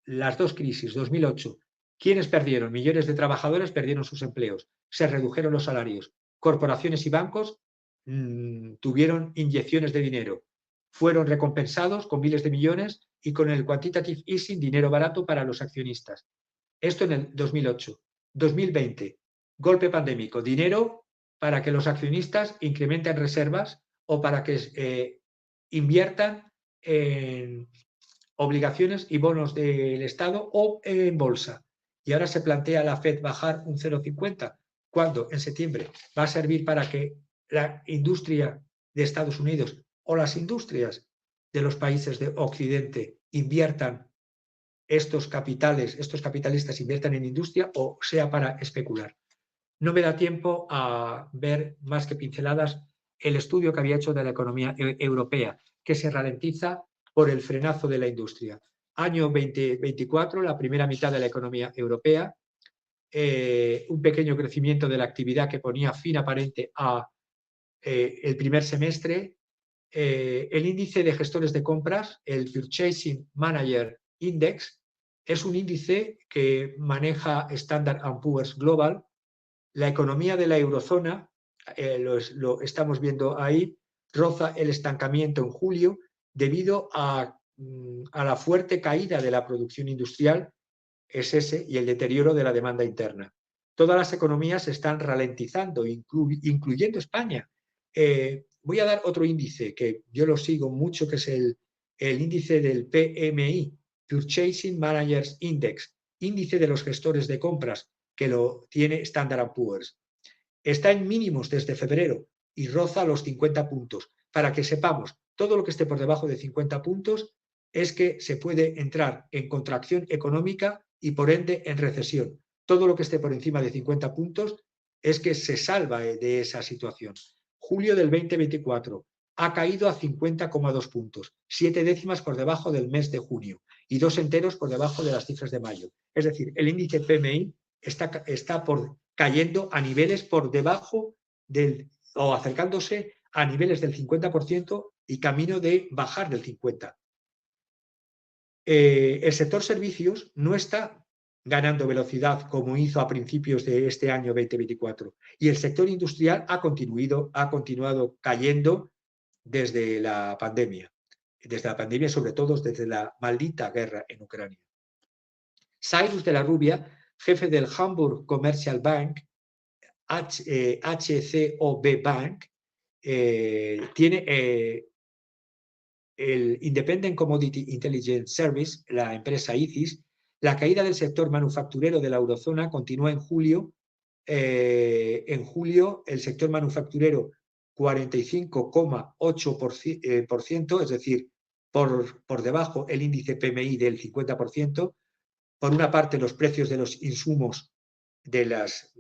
las dos crisis, 2008, ¿Quiénes perdieron? Millones de trabajadores perdieron sus empleos, se redujeron los salarios. Corporaciones y bancos tuvieron inyecciones de dinero, fueron recompensados con miles de millones y con el quantitative easing, dinero barato para los accionistas. Esto en el 2008. 2020, golpe pandémico, dinero para que los accionistas incrementen reservas o para que inviertan en obligaciones y bonos del Estado o en bolsa. Y ahora se plantea la FED bajar un 0,50, cuando en septiembre va a servir para que la industria de Estados Unidos o las industrias de los países de Occidente inviertan estos capitalistas inviertan en industria, o sea para especular. No me da tiempo a ver más que pinceladas el estudio que había hecho de la economía europea, que se ralentiza por el frenazo de la industria. Año 2024, la primera mitad de la economía europea, un pequeño crecimiento de la actividad que ponía fin aparente a el primer semestre. El índice de gestores de compras, el Purchasing Manager Index, es un índice que maneja Standard & Poor's Global. La economía de la eurozona, lo estamos viendo ahí, roza el estancamiento en julio debido a la fuerte caída de la producción industrial, es ese, y el deterioro de la demanda interna. Todas las economías se están ralentizando, incluyendo España. Voy a dar otro índice que yo lo sigo mucho, que es el índice del PMI, Purchasing Managers Index, índice de los gestores de compras, que lo tiene Standard & Poor's. Está en mínimos desde febrero y roza los 50 puntos. Para que sepamos, todo lo que esté por debajo de 50 puntos es que se puede entrar en contracción económica y por ende en recesión. Todo lo que esté por encima de 50 puntos es que se salva de esa situación. Julio del 2024 ha caído a 50,2 puntos, 7 décimas por debajo del mes de junio y 2 enteros por debajo de las cifras de mayo. Es decir, el índice PMI está cayendo a niveles por debajo o acercándose a niveles del 50% y camino de bajar del 50%. El sector servicios no está ganando velocidad como hizo a principios de este año 2024 y el sector industrial ha continuado cayendo desde la pandemia, sobre todo desde la maldita guerra en Ucrania. Cyrus de la Rubia, jefe del Hamburg Commercial Bank, HCOB Bank, tiene el Independent Commodity Intelligence Service, la empresa ICIS. La caída del sector manufacturero de la eurozona continúa en julio. En julio, el sector manufacturero 45,8%, es decir, por debajo el índice PMI del 50%. Por una parte, los precios de los insumos de las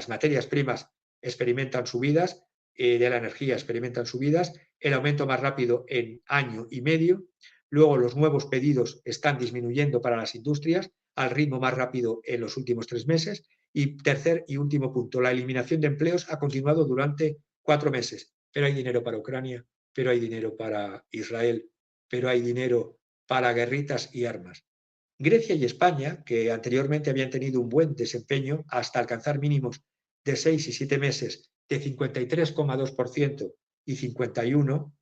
materias primas experimentan subidas, de la energía experimentan subidas, el aumento más rápido en año y medio. Luego, los nuevos pedidos están disminuyendo para las industrias al ritmo más rápido en los últimos 3 meses. Y tercer y último punto, la eliminación de empleos ha continuado durante 4 meses. Pero hay dinero para Ucrania, pero hay dinero para Israel, pero hay dinero para guerritas y armas. Grecia y España, que anteriormente habían tenido un buen desempeño hasta alcanzar mínimos de 6 y 7 meses de 53,2% y 51%,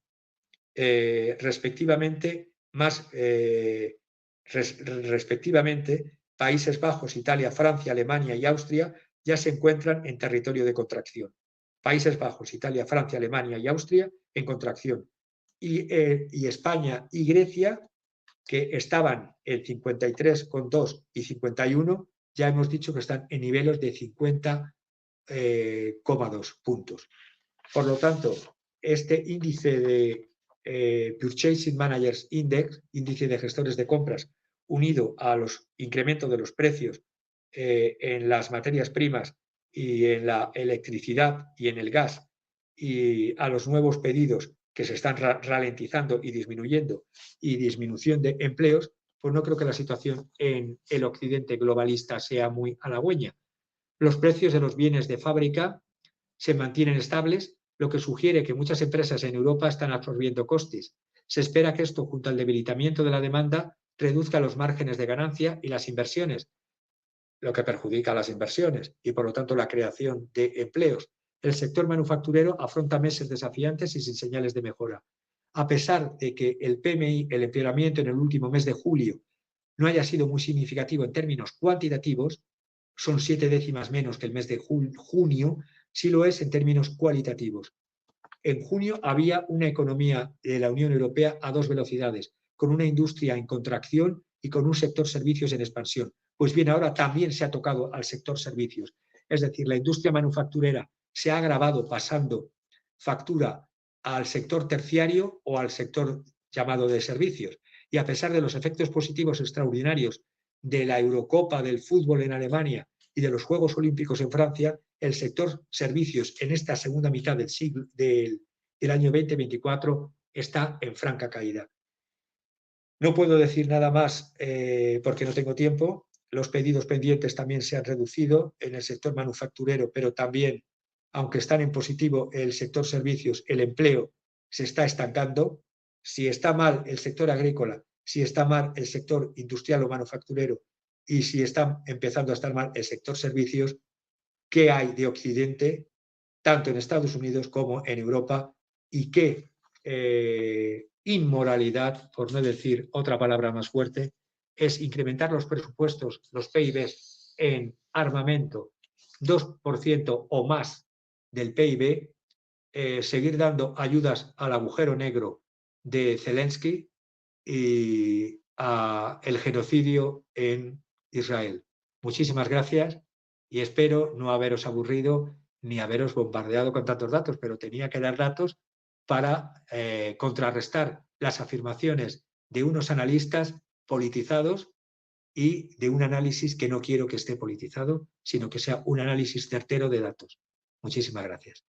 respectivamente, Países Bajos, Italia, Francia, Alemania y Austria ya se encuentran en territorio de contracción. Países Bajos, Italia, Francia, Alemania y Austria en contracción. Y España y Grecia, que estaban en 53,2 y 51, ya hemos dicho que están en niveles de 50,2 puntos. Por lo tanto, este índice de Purchasing Managers Index, índice de gestores de compras, unido a los incrementos de los precios en las materias primas y en la electricidad y en el gas, y a los nuevos pedidos que se están ralentizando y disminuyendo, y disminución de empleos, pues no creo que la situación en el occidente globalista sea muy halagüeña. Los precios de los bienes de fábrica se mantienen estables, lo que sugiere que muchas empresas en Europa están absorbiendo costes. Se espera que esto, junto al debilitamiento de la demanda, reduzca los márgenes de ganancia y las inversiones. lo que perjudica a las inversiones y, por lo tanto, la creación de empleos. El sector manufacturero afronta meses desafiantes y sin señales de mejora. A pesar de que el PMI, el empeoramiento en el último mes de julio, no haya sido muy significativo en términos cuantitativos, son 7 décimas menos que el mes de junio, sí lo es en términos cualitativos. En junio había una economía de la Unión Europea a 2 velocidades, con una industria en contracción y con un sector servicios en expansión. Pues bien, ahora también se ha tocado al sector servicios. Es decir, la industria manufacturera se ha agravado pasando factura al sector terciario o al sector llamado de servicios. Y a pesar de los efectos positivos extraordinarios de la Eurocopa del fútbol en Alemania y de los Juegos Olímpicos en Francia, el sector servicios en esta segunda mitad del año 2024 está en franca caída. No puedo decir nada más porque no tengo tiempo. Los pedidos pendientes también se han reducido en el sector manufacturero, pero también, aunque están en positivo el sector servicios, el empleo se está estancando. Si está mal el sector agrícola, si está mal el sector industrial o manufacturero y si está empezando a estar mal el sector servicios, ¿qué hay de Occidente, tanto en Estados Unidos como en Europa? Y qué inmoralidad, por no decir otra palabra más fuerte, es incrementar los presupuestos, los PIBs en armamento 2% o más del PIB, seguir dando ayudas al agujero negro de Zelensky y al genocidio en Israel. Muchísimas gracias y espero no haberos aburrido ni haberos bombardeado con tantos datos, pero tenía que dar datos para contrarrestar las afirmaciones de unos analistas politizados y de un análisis que no quiero que esté politizado, sino que sea un análisis certero de datos. Muchísimas gracias.